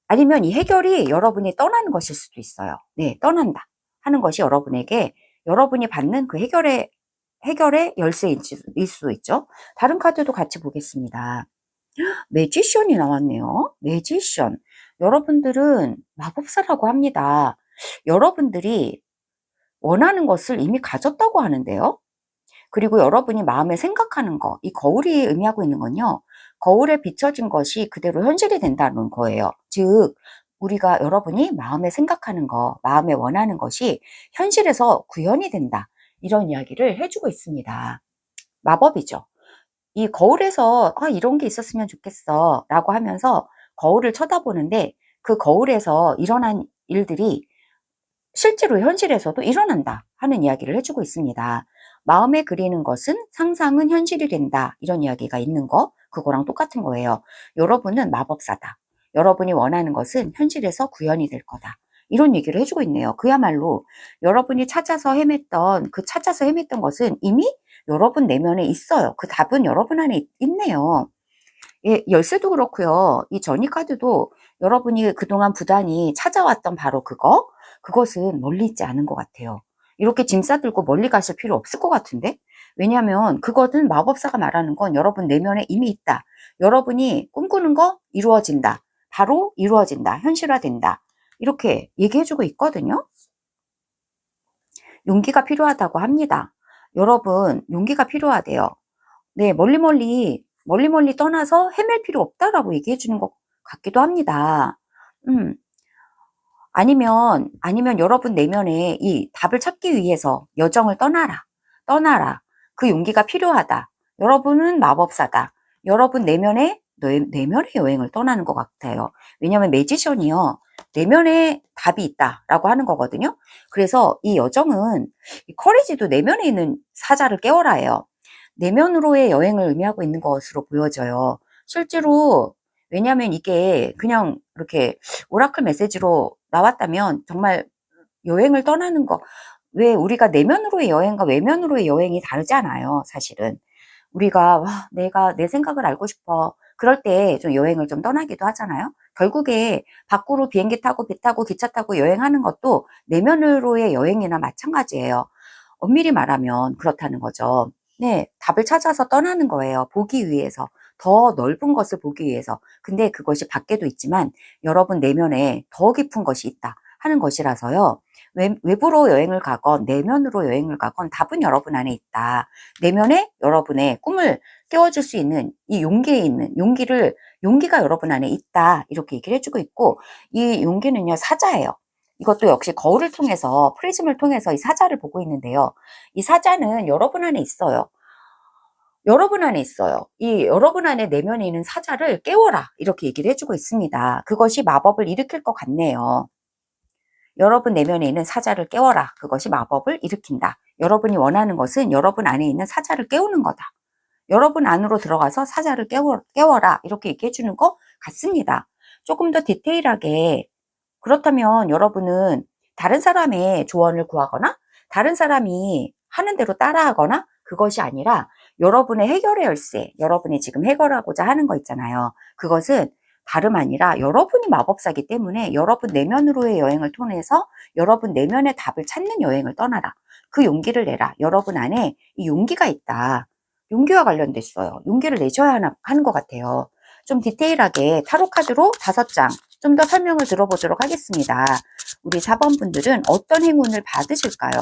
아니면 이 해결이 여러분이 떠나는 것일 수도 있어요. 네, 떠난다 하는 것이 여러분이 받는 그 해결의 열쇠일 수도 있죠. 다른 카드도 같이 보겠습니다. 매지션이 나왔네요. 매지션. 여러분들은 마법사라고 합니다. 여러분들이 원하는 것을 이미 가졌다고 하는데요. 그리고 여러분이 마음에 생각하는 거, 이 거울이 의미하고 있는 건요. 거울에 비춰진 것이 그대로 현실이 된다는 거예요. 즉 여러분이 마음에 생각하는 거, 마음에 원하는 것이 현실에서 구현이 된다. 이런 이야기를 해주고 있습니다. 마법이죠. 이 거울에서 이런 게 있었으면 좋겠어 라고 하면서 거울을 쳐다보는데 그 거울에서 일어난 일들이 실제로 현실에서도 일어난다 하는 이야기를 해주고 있습니다. 마음에 그리는 것은 상상은 현실이 된다. 이런 이야기가 있는 거, 그거랑 똑같은 거예요. 여러분은 마법사다. 여러분이 원하는 것은 현실에서 구현이 될 거다. 이런 얘기를 해주고 있네요. 그야말로 여러분이 찾아서 헤맸던 것은 이미 여러분 내면에 있어요. 그 답은 여러분 안에 있네요. 예, 열쇠도 그렇고요. 이 전이 카드도 여러분이 그동안 부단히 찾아왔던 바로 그것은 멀리 있지 않은 것 같아요. 이렇게 짐 싸들고 멀리 가실 필요 없을 것 같은데? 왜냐하면 그거는 마법사가 말하는 건 여러분 내면에 이미 있다. 여러분이 꿈꾸는 거 이루어진다. 바로 이루어진다. 현실화된다. 이렇게 얘기해주고 있거든요. 용기가 필요하다고 합니다. 여러분, 용기가 필요하대요. 네, 멀리 떠나서 헤맬 필요 없다라고 얘기해 주는 것 같기도 합니다. 아니면 여러분 내면에 이 답을 찾기 위해서 여정을 떠나라. 그 용기가 필요하다. 여러분은 마법사다. 여러분 내면의 여행을 떠나는 것 같아요. 왜냐하면 매지션이요. 내면에 답이 있다라고 하는 거거든요. 그래서 이 여정은, 이 커리지도 내면에 있는 사자를 깨워라예요. 내면으로의 여행을 의미하고 있는 것으로 보여져요. 실제로, 왜냐하면 이게 그냥 이렇게 오라클 메시지로 나왔다면 정말 여행을 떠나는 거, 왜 우리가 내면으로의 여행과 외면으로의 여행이 다르잖아요, 사실은. 우리가 내가 내 생각을 알고 싶어. 그럴 때 좀 여행을 좀 떠나기도 하잖아요. 결국에 밖으로 비행기 타고 배 타고 기차 타고 여행하는 것도 내면으로의 여행이나 마찬가지예요. 엄밀히 말하면 그렇다는 거죠. 네, 답을 찾아서 떠나는 거예요. 보기 위해서. 더 넓은 것을 보기 위해서. 근데 그것이 밖에도 있지만 여러분 내면에 더 깊은 것이 있다 하는 것이라서요. 외부로 여행을 가건 내면으로 여행을 가건 답은 여러분 안에 있다. 내면에 여러분의 꿈을 깨워줄 수 있는 이 용기에 있는 용기가 여러분 안에 있다. 이렇게 얘기를 해주고 있고, 이 용기는요, 사자예요. 이것도 역시 거울을 통해서, 프리즘을 통해서 이 사자를 보고 있는데요. 이 사자는 여러분 안에 있어요. 여러분 안에 있어요. 이 여러분 안에 내면에 있는 사자를 깨워라. 이렇게 얘기를 해주고 있습니다. 그것이 마법을 일으킬 것 같네요. 여러분 내면에 있는 사자를 깨워라. 그것이 마법을 일으킨다. 여러분이 원하는 것은 여러분 안에 있는 사자를 깨우는 거다. 여러분 안으로 들어가서 사자를 깨워라. 이렇게 얘기해 주는 것 같습니다. 조금 더 디테일하게, 그렇다면 여러분은 다른 사람의 조언을 구하거나 다른 사람이 하는 대로 따라하거나 그것이 아니라 여러분의 해결의 열쇠, 여러분이 지금 해결하고자 하는 거 있잖아요. 그것은 다름 아니라 여러분이 마법사기 때문에 여러분 내면으로의 여행을 통해서 여러분 내면의 답을 찾는 여행을 떠나라. 그 용기를 내라. 여러분 안에 이 용기가 있다. 용기와 관련됐어요. 용기를 내셔야 하는 것 같아요. 좀 디테일하게 타로 카드로 5장 좀 더 설명을 들어보도록 하겠습니다. 우리 4번 분들은 어떤 행운을 받으실까요?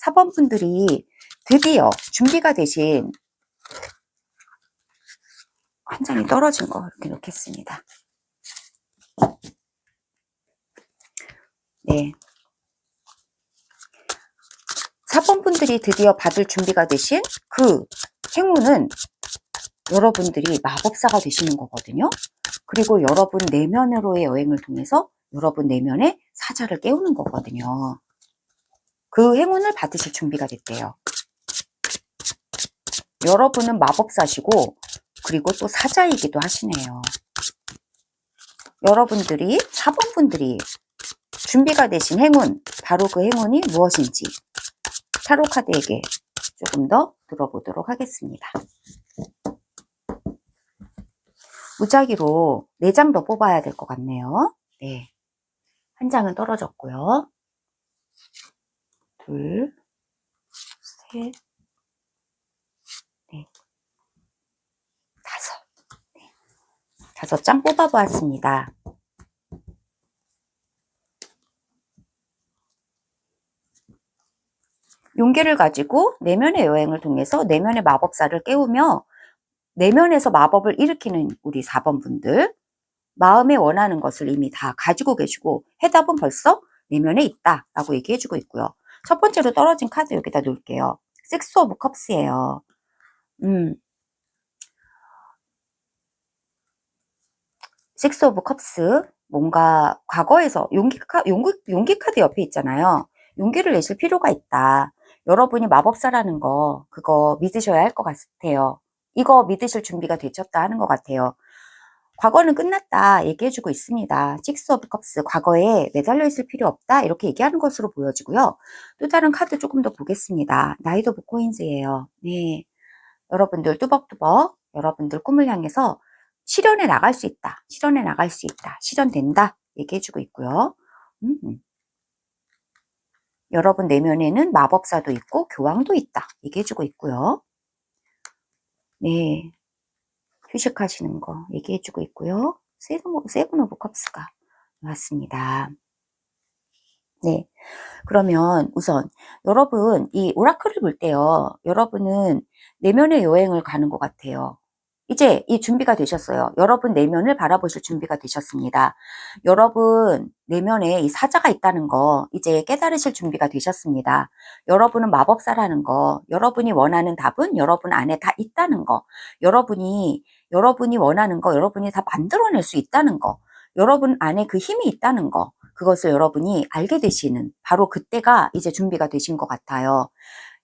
4번 분들이 드디어 준비가 되신, 한 장이 떨어진 거 이렇게 놓겠습니다. 네. 4번 분들이 드디어 받을 준비가 되신 그 행운은 여러분들이 마법사가 되시는 거거든요. 그리고 여러분 내면으로의 여행을 통해서 여러분 내면의 사자를 깨우는 거거든요. 그 행운을 받으실 준비가 됐대요. 여러분은 마법사시고 그리고 또 사자이기도 하시네요. 여러분들이 4번 분들이 준비가 되신 행운, 바로 그 행운이 무엇인지 타로 카드에게 조금 더 들어보도록 하겠습니다. 무작위로 4장 더 뽑아야 될 것 같네요. 네, 한 장은 떨어졌고요. 둘, 셋, 넷, 5. 네, 5장 뽑아보았습니다. 용기를 가지고 내면의 여행을 통해서 내면의 마법사를 깨우며 내면에서 마법을 일으키는 우리 4번 분들, 마음에 원하는 것을 이미 다 가지고 계시고 해답은 벌써 내면에 있다라고 얘기해주고 있고요. 첫 번째로 떨어진 카드 여기다 놓을게요. 식스 오브 컵스예요. 식스 오브 컵스. 뭔가 과거에서 용기 카드 옆에 있잖아요. 용기를 내실 필요가 있다. 여러분이 마법사라는 거, 그거 믿으셔야 할 것 같아요. 이거 믿으실 준비가 되셨다 하는 것 같아요. 과거는 끝났다 얘기해주고 있습니다. 식스 오브 컵스, 과거에 매달려 있을 필요 없다 이렇게 얘기하는 것으로 보여지고요. 또 다른 카드 조금 더 보겠습니다. 나이트 오브 코인즈예요. 네, 여러분들 뚜벅뚜벅 여러분들 꿈을 향해서 실현해 나갈 수 있다. 실현해 나갈 수 있다. 실현된다 얘기해주고 있고요. 여러분 내면에는 마법사도 있고 교황도 있다 얘기해주고 있고요. 네, 휴식하시는 거 얘기해주고 있고요. 세븐 오브 컵스가 왔습니다. 네, 그러면 우선 여러분 이 오라클을 볼 때요. 여러분은 내면의 여행을 가는 것 같아요. 이제 이 준비가 되셨어요. 여러분 내면을 바라보실 준비가 되셨습니다. 여러분 내면에 이 사자가 있다는 거 이제 깨달으실 준비가 되셨습니다. 여러분은 마법사라는 거, 여러분이 원하는 답은 여러분 안에 다 있다는 거, 여러분이 원하는 거 여러분이 다 만들어낼 수 있다는 거, 여러분 안에 그 힘이 있다는 거, 그것을 여러분이 알게 되시는 바로 그때가 이제 준비가 되신 것 같아요.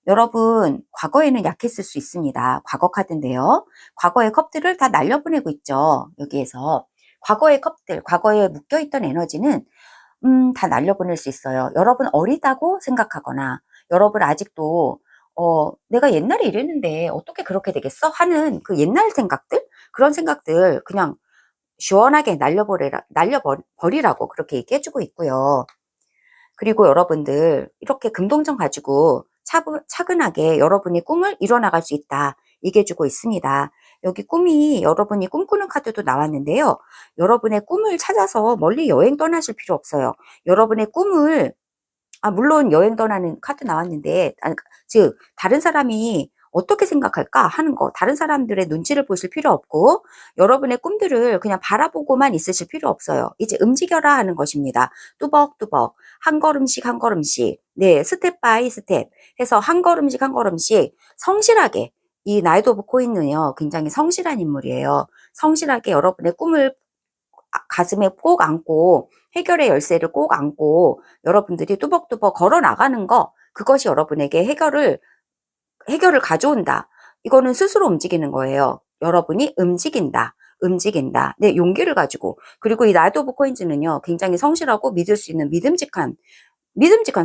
여러분 과거에는 약했을 수 있습니다. 과거 카드인데요. 과거의 컵들을 다 날려보내고 있죠. 여기에서 과거의 컵들, 과거에 묶여있던 에너지는 다 날려보낼 수 있어요. 여러분 어리다고 생각하거나 여러분 아직도 내가 옛날에 이랬는데 어떻게 그렇게 되겠어? 하는 그 옛날 생각들, 그런 생각들 그냥 시원하게 날려버리라고 그렇게 얘기해주고 있고요. 그리고 여러분들 이렇게 금동전 가지고 차근하게 여러분의 꿈을 이뤄나갈 수 있다 얘기해주고 있습니다. 여기 꿈이 여러분이 꿈꾸는 카드도 나왔는데요. 여러분의 꿈을 찾아서 멀리 여행 떠나실 필요 없어요. 여러분의 꿈을 물론 여행 떠나는 카드 나왔는데 즉 다른 사람이 어떻게 생각할까 하는 거, 다른 사람들의 눈치를 보실 필요 없고 여러분의 꿈들을 그냥 바라보고만 있으실 필요 없어요. 이제 움직여라 하는 것입니다. 뚜벅뚜벅 한 걸음씩 한 걸음씩, 네, 스텝 바이 스텝 해서 한 걸음씩 한 걸음씩 성실하게, 이 나이트 오브 코인은요 굉장히 성실한 인물이에요. 성실하게 여러분의 꿈을 가슴에 꼭 안고 해결의 열쇠를 꼭 안고 여러분들이 뚜벅뚜벅 걸어 나가는 거, 그것이 여러분에게 해결을 가져온다. 이거는 스스로 움직이는 거예요. 여러분이 움직인다. 네, 용기를 가지고. 그리고 이 나이트 오브 코인즈는요 굉장히 성실하고 믿을 수 있는 믿음직한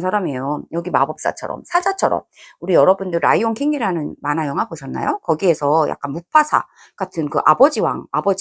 사람이에요. 여기 마법사처럼, 사자처럼. 우리 여러분들 라이온 킹이라는 만화 영화 보셨나요? 거기에서 약간 무파사 같은 그 아버지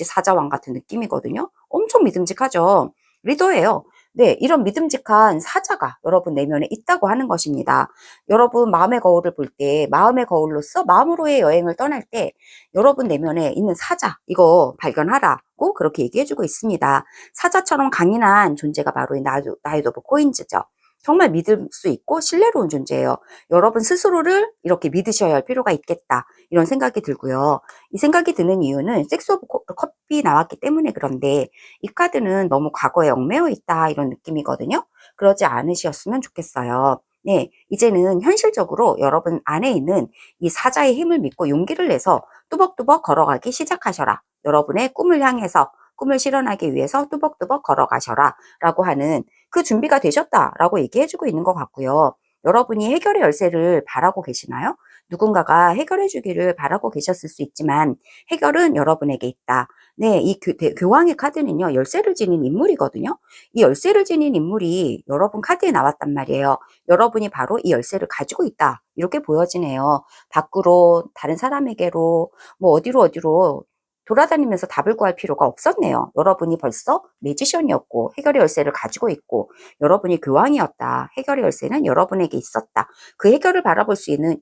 사자왕 같은 느낌이거든요. 엄청 믿음직하죠. 리더예요. 네, 이런 믿음직한 사자가 여러분 내면에 있다고 하는 것입니다. 여러분 마음의 거울을 볼 때, 마음의 거울로서 마음으로의 여행을 떠날 때 여러분 내면에 있는 사자, 이거 발견하라고 그렇게 얘기해주고 있습니다. 사자처럼 강인한 존재가 바로 이 나이트 오브 코인즈죠. 정말 믿을 수 있고 신뢰로운 존재예요. 여러분 스스로를 이렇게 믿으셔야 할 필요가 있겠다. 이런 생각이 들고요. 이 생각이 드는 이유는 섹스 오브 컵이 나왔기 때문에 그런데 이 카드는 너무 과거에 얽매여 있다 이런 느낌이거든요. 그러지 않으셨으면 좋겠어요. 네, 이제는 현실적으로 여러분 안에 있는 이 사자의 힘을 믿고 용기를 내서 뚜벅뚜벅 걸어가기 시작하셔라. 여러분의 꿈을 향해서, 꿈을 실현하기 위해서 뚜벅뚜벅 걸어가셔라 라고 하는 그 준비가 되셨다라고 얘기해주고 있는 것 같고요. 여러분이 해결의 열쇠를 바라고 계시나요? 누군가가 해결해 주기를 바라고 계셨을 수 있지만 해결은 여러분에게 있다. 네, 이 교황의 카드는요, 열쇠를 지닌 인물이거든요. 이 열쇠를 지닌 인물이 여러분 카드에 나왔단 말이에요. 여러분이 바로 이 열쇠를 가지고 있다. 이렇게 보여지네요. 밖으로, 다른 사람에게로, 뭐 어디로 돌아다니면서 답을 구할 필요가 없었네요. 여러분이 벌써 매지션이었고 해결의 열쇠를 가지고 있고 여러분이 교황이었다. 해결의 열쇠는 여러분에게 있었다. 그 해결을 바라볼 수 있는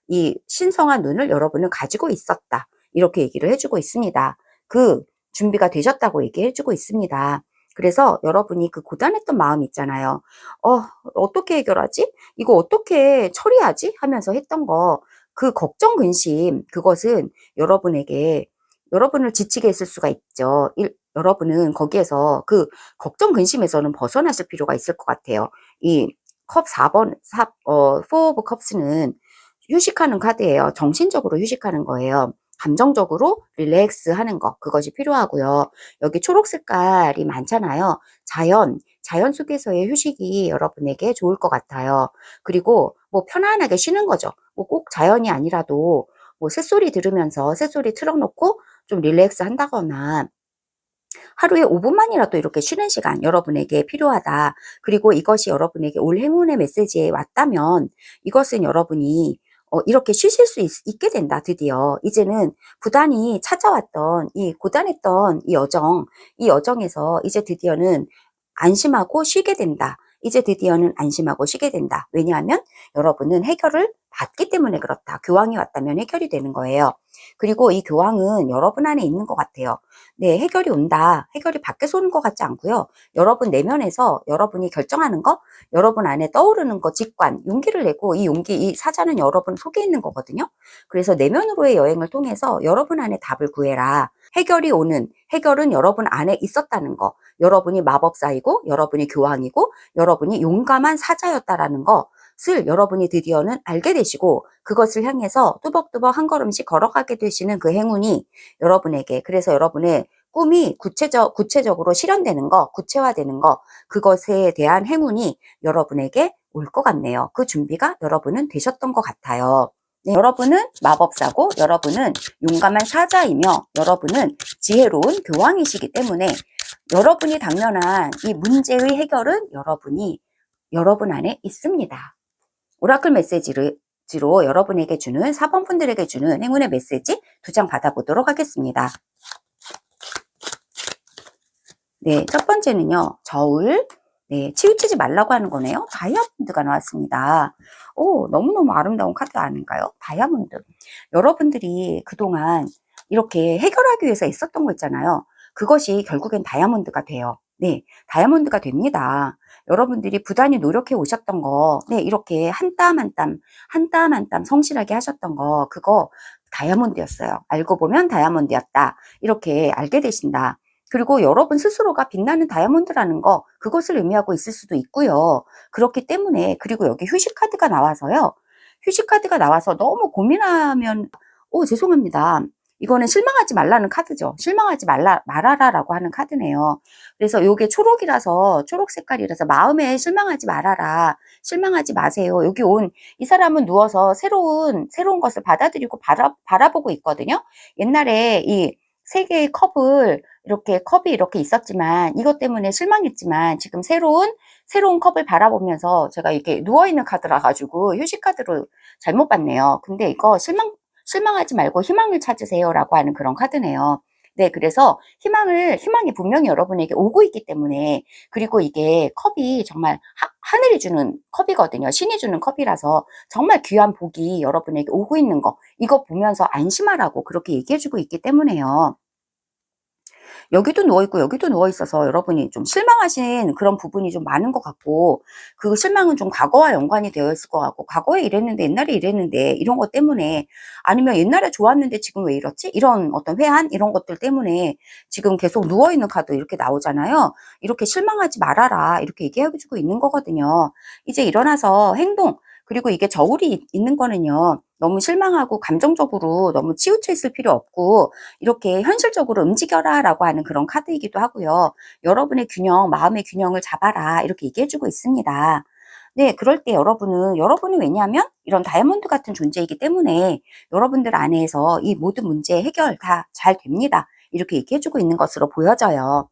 이 신성한 눈을 여러분은 가지고 있었다. 이렇게 얘기를 해주고 있습니다. 그 준비가 되셨다고 얘기해주고 있습니다. 그래서 여러분이 그 고단했던 마음 있잖아요. 어떻게 해결하지? 이거 어떻게 처리하지? 하면서 했던 거, 그 걱정, 근심, 그것은 여러분을 지치게 했을 수가 있죠. 여러분은 거기에서 그 걱정, 근심에서는 벗어나실 필요가 있을 것 같아요. 이 컵 4번, 4 오브 컵스는 휴식하는 카드예요. 정신적으로 휴식하는 거예요. 감정적으로 릴렉스 하는 거, 그것이 필요하고요. 여기 초록 색깔이 많잖아요. 자연 속에서의 휴식이 여러분에게 좋을 것 같아요. 그리고 뭐 편안하게 쉬는 거죠. 뭐 꼭 자연이 아니라도 뭐 새소리 들으면서 새소리 틀어놓고 좀 릴렉스 한다거나 하루에 5분만이라도 이렇게 쉬는 시간 여러분에게 필요하다. 그리고 이것이 여러분에게 올 행운의 메시지에 왔다면 이것은 여러분이 이렇게 쉬실 수 있게 된다. 드디어 이제는 부단히 찾아왔던 이 고단했던 이 여정에서 이제 드디어는 안심하고 쉬게 된다. 이제 드디어는 안심하고 쉬게 된다. 왜냐하면 여러분은 해결을 받기 때문에 그렇다. 교황이 왔다면 해결이 되는 거예요. 그리고 이 교황은 여러분 안에 있는 것 같아요. 네, 해결이 온다. 해결이 밖에서 오는 것 같지 않고요. 여러분 내면에서 여러분이 결정하는 거, 여러분 안에 떠오르는 거, 직관, 용기를 내고 이 용기, 이 사자는 여러분 속에 있는 거거든요. 그래서 내면으로의 여행을 통해서 여러분 안에 답을 구해라. 해결은 여러분 안에 있었다는 거. 여러분이 마법사이고, 여러분이 교황이고, 여러분이 용감한 사자였다라는 것을 여러분이 드디어는 알게 되시고, 그것을 향해서 뚜벅뚜벅 한 걸음씩 걸어가게 되시는 그 행운이 여러분에게, 그래서 여러분의 꿈이 구체적으로 실현되는 거, 구체화되는 거, 그것에 대한 행운이 여러분에게 올 것 같네요. 그 준비가 여러분은 되셨던 것 같아요. 네, 여러분은 마법사고, 여러분은 용감한 사자이며, 여러분은 지혜로운 교황이시기 때문에 여러분이 당면한 이 문제의 해결은 여러분 안에 있습니다. 오라클 메시지로 여러분에게 주는 4번 분들에게 주는 행운의 메시지 2장 받아보도록 하겠습니다. 네, 첫 번째는요. 저울. 네, 치우치지 말라고 하는 거네요. 다이아몬드가 나왔습니다. 오, 너무너무 아름다운 카드 아닌가요? 다이아몬드. 여러분들이 그동안 이렇게 해결하기 위해서 있었던 거 있잖아요. 그것이 결국엔 다이아몬드가 돼요. 네, 다이아몬드가 됩니다. 여러분들이 부단히 노력해 오셨던 거, 네, 이렇게 한 땀 한 땀 성실하게 하셨던 거, 그거 다이아몬드였어요. 알고 보면 다이아몬드였다. 이렇게 알게 되신다. 그리고 여러분 스스로가 빛나는 다이아몬드라는 거, 그것을 의미하고 있을 수도 있고요. 그렇기 때문에, 그리고 여기 휴식 카드가 나와서요. 휴식 카드가 나와서 너무 고민하면, 죄송합니다. 이거는 실망하지 말라는 카드죠. 실망하지 말아라라고 하는 카드네요. 그래서 이게 초록 색깔이라서 마음에 실망하지 말아라. 실망하지 마세요. 여기 이 사람은 누워서 새로운 것을 받아들이고 바라보고 있거든요. 옛날에 이 세 개의 컵이 이렇게 있었지만, 이것 때문에 실망했지만, 지금 새로운 컵을 바라보면서 제가 이렇게 누워있는 카드라 가지고 휴식 카드로 잘못 봤네요. 근데 이거 실망하지 말고 희망을 찾으세요라고 하는 그런 카드네요. 네, 그래서 희망이 분명히 여러분에게 오고 있기 때문에, 그리고 이게 컵이 정말 하늘이 주는 컵이거든요. 신이 주는 컵이라서 정말 귀한 복이 여러분에게 오고 있는 거, 이거 보면서 안심하라고 그렇게 얘기해주고 있기 때문에요. 여기도 누워있고 여기도 누워있어서 여러분이 좀 실망하신 그런 부분이 좀 많은 것 같고, 그 실망은 좀 과거와 연관이 되어 있을 것 같고, 과거에 이랬는데 옛날에 이랬는데 이런 것 때문에, 아니면 옛날에 좋았는데 지금 왜 이렇지? 이런 어떤 회한 이런 것들 때문에 지금 계속 누워있는 카드 이렇게 나오잖아요. 이렇게 실망하지 말아라 이렇게 얘기해주고 있는 거거든요. 이제 일어나서 행동, 그리고 이게 저울이 있는 거는요, 너무 실망하고 감정적으로 너무 치우쳐 있을 필요 없고, 이렇게 현실적으로 움직여라 라고 하는 그런 카드이기도 하고요. 여러분의 마음의 균형을 잡아라 이렇게 얘기해주고 있습니다. 네, 그럴 때 여러분이 왜냐하면 이런 다이아몬드 같은 존재이기 때문에 여러분들 안에서 이 모든 문제 해결 다 잘 됩니다. 이렇게 얘기해주고 있는 것으로 보여져요.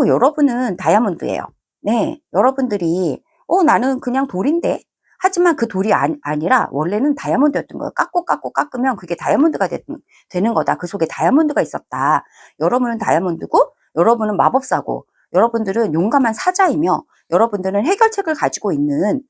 여러분은 다이아몬드예요. 네, 여러분들이 나는 그냥 돌인데, 하지만 그 돌이 아니라 원래는 다이아몬드였던 거예요. 깎으면 그게 다이아몬드가 되는 거다. 그 속에 다이아몬드가 있었다. 여러분은 다이아몬드고, 여러분은 마법사고, 여러분들은 용감한 사자이며, 여러분들은 해결책을 가지고 있는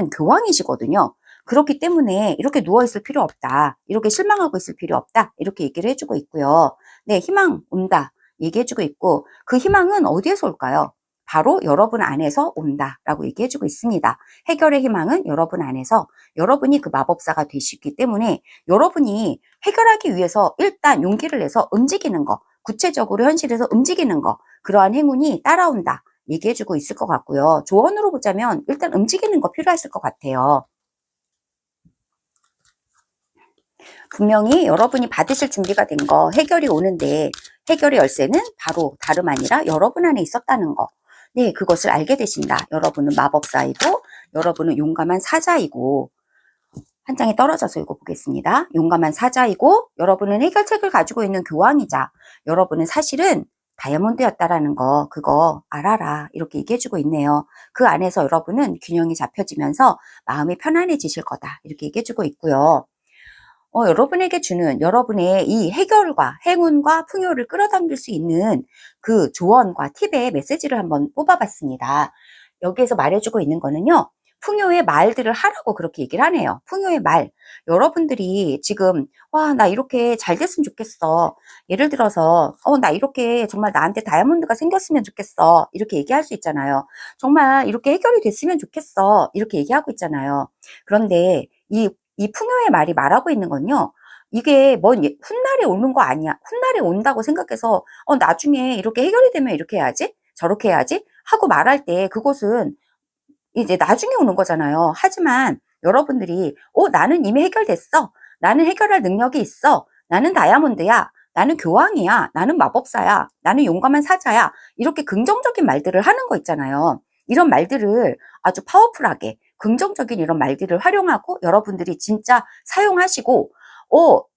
교황이시거든요. 그렇기 때문에 이렇게 누워있을 필요 없다. 이렇게 실망하고 있을 필요 없다. 이렇게 얘기를 해주고 있고요. 네, 희망 온다. 얘기해주고 있고, 그 희망은 어디에서 올까요? 바로 여러분 안에서 온다라고 얘기해주고 있습니다. 해결의 희망은 여러분 안에서, 여러분이 그 마법사가 되시기 때문에 여러분이 해결하기 위해서 일단 용기를 내서 움직이는 거, 구체적으로 현실에서 움직이는 거, 그러한 행운이 따라온다 얘기해주고 있을 것 같고요. 조언으로 보자면 일단 움직이는 거 필요하실 것 같아요. 분명히 여러분이 받으실 준비가 된 거, 해결이 오는데 해결의 열쇠는 바로 다름 아니라 여러분 안에 있었다는 거. 네, 그것을 알게 되신다. 여러분은 마법사이고 여러분은 용감한 사자이고, 한 장에 떨어져서 읽어보겠습니다. 용감한 사자이고 여러분은 해결책을 가지고 있는 교황이자 여러분은 사실은 다이아몬드였다라는 거, 그거 알아라, 이렇게 얘기해주고 있네요. 그 안에서 여러분은 균형이 잡혀지면서 마음이 편안해지실 거다, 이렇게 얘기해주고 있고요. 여러분에게 주는 여러분의 이 해결과 행운과 풍요를 끌어당길 수 있는 그 조언과 팁의 메시지를 한번 뽑아봤습니다. 여기에서 말해주고 있는 거는요, 풍요의 말들을 하라고 그렇게 얘기를 하네요. 풍요의 말. 여러분들이 지금, 와, 나 이렇게 잘 됐으면 좋겠어. 예를 들어서, 나 이렇게 정말 나한테 다이아몬드가 생겼으면 좋겠어. 이렇게 얘기할 수 있잖아요. 정말 이렇게 해결이 됐으면 좋겠어. 이렇게 얘기하고 있잖아요. 그런데 이 풍요의 말이 말하고 있는 건요, 이게 뭔 훗날에 오는 거 아니야. 훗날에 온다고 생각해서 나중에 이렇게 해결이 되면 이렇게 해야지, 저렇게 해야지 하고 말할 때 그것은 이제 나중에 오는 거잖아요. 하지만 여러분들이 나는 이미 해결됐어. 나는 해결할 능력이 있어. 나는 다이아몬드야. 나는 교황이야. 나는 마법사야. 나는 용감한 사자야. 이렇게 긍정적인 말들을 하는 거 있잖아요. 이런 말들을 아주 파워풀하게 긍정적인 이런 말들을 활용하고 여러분들이 진짜 사용하시고,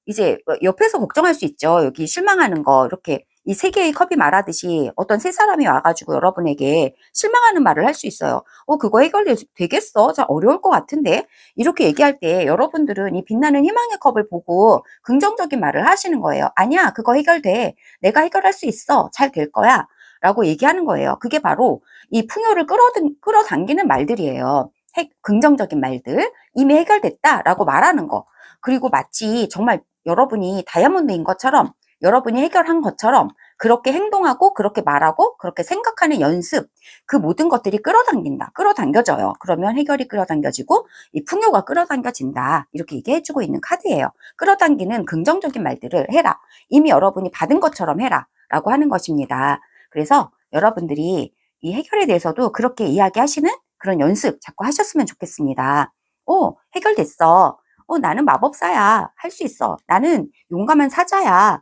이제 옆에서 걱정할 수 있죠. 여기 실망하는 거, 이렇게 이 세 개의 컵이 말하듯이 어떤 세 사람이 와가지고 여러분에게 실망하는 말을 할 수 있어요. 그거 해결되겠어? 잘 어려울 것 같은데? 이렇게 얘기할 때 여러분들은 이 빛나는 희망의 컵을 보고 긍정적인 말을 하시는 거예요. 아니야, 그거 해결돼. 내가 해결할 수 있어. 잘 될 거야. 라고 얘기하는 거예요. 그게 바로 이 풍요를 끌어당기는 말들이에요. 긍정적인 말들, 이미 해결됐다라고 말하는 거. 그리고 마치 정말 여러분이 다이아몬드인 것처럼, 여러분이 해결한 것처럼 그렇게 행동하고 그렇게 말하고 그렇게 생각하는 연습, 그 모든 것들이 끌어당겨져요. 그러면 해결이 끌어당겨지고 이 풍요가 끌어당겨진다, 이렇게 얘기해주고 있는 카드예요. 끌어당기는 긍정적인 말들을 해라. 이미 여러분이 받은 것처럼 해라 라고 하는 것입니다. 그래서 여러분들이 이 해결에 대해서도 그렇게 이야기하시는 그런 연습 자꾸 하셨으면 좋겠습니다. 해결됐어. 나는 마법사야. 할 수 있어. 나는 용감한 사자야.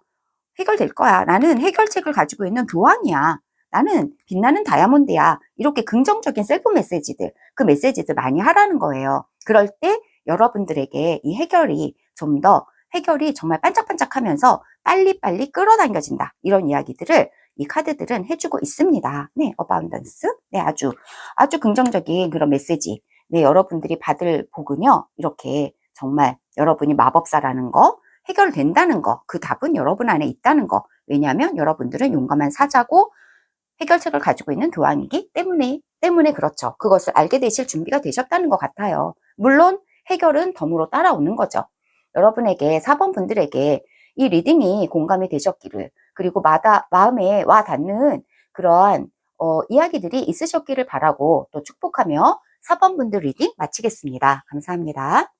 해결될 거야. 나는 해결책을 가지고 있는 교황이야. 나는 빛나는 다이아몬드야. 이렇게 긍정적인 셀프 메시지들, 그 메시지들 많이 하라는 거예요. 그럴 때 여러분들에게 이 해결이 정말 반짝반짝하면서 빨리빨리 끌어당겨진다. 이런 이야기들을 이 카드들은 해주고 있습니다. 네, 어바운던스. 네, 아주 긍정적인 그런 메시지. 네, 여러분들이 받을 복은요, 이렇게 정말 여러분이 마법사라는 거, 해결된다는 거, 그 답은 여러분 안에 있다는 거. 왜냐하면 여러분들은 용감한 사자고 해결책을 가지고 있는 교황이기 때문에 그렇죠. 그것을 알게 되실 준비가 되셨다는 것 같아요. 물론 해결은 덤으로 따라오는 거죠. 여러분에게 4번 분들에게 이 리딩이 공감이 되셨기를, 그리고 마음에 와 닿는 그러한 이야기들이 있으셨기를 바라고 또 축복하며 4번 분들 리딩 마치겠습니다. 감사합니다.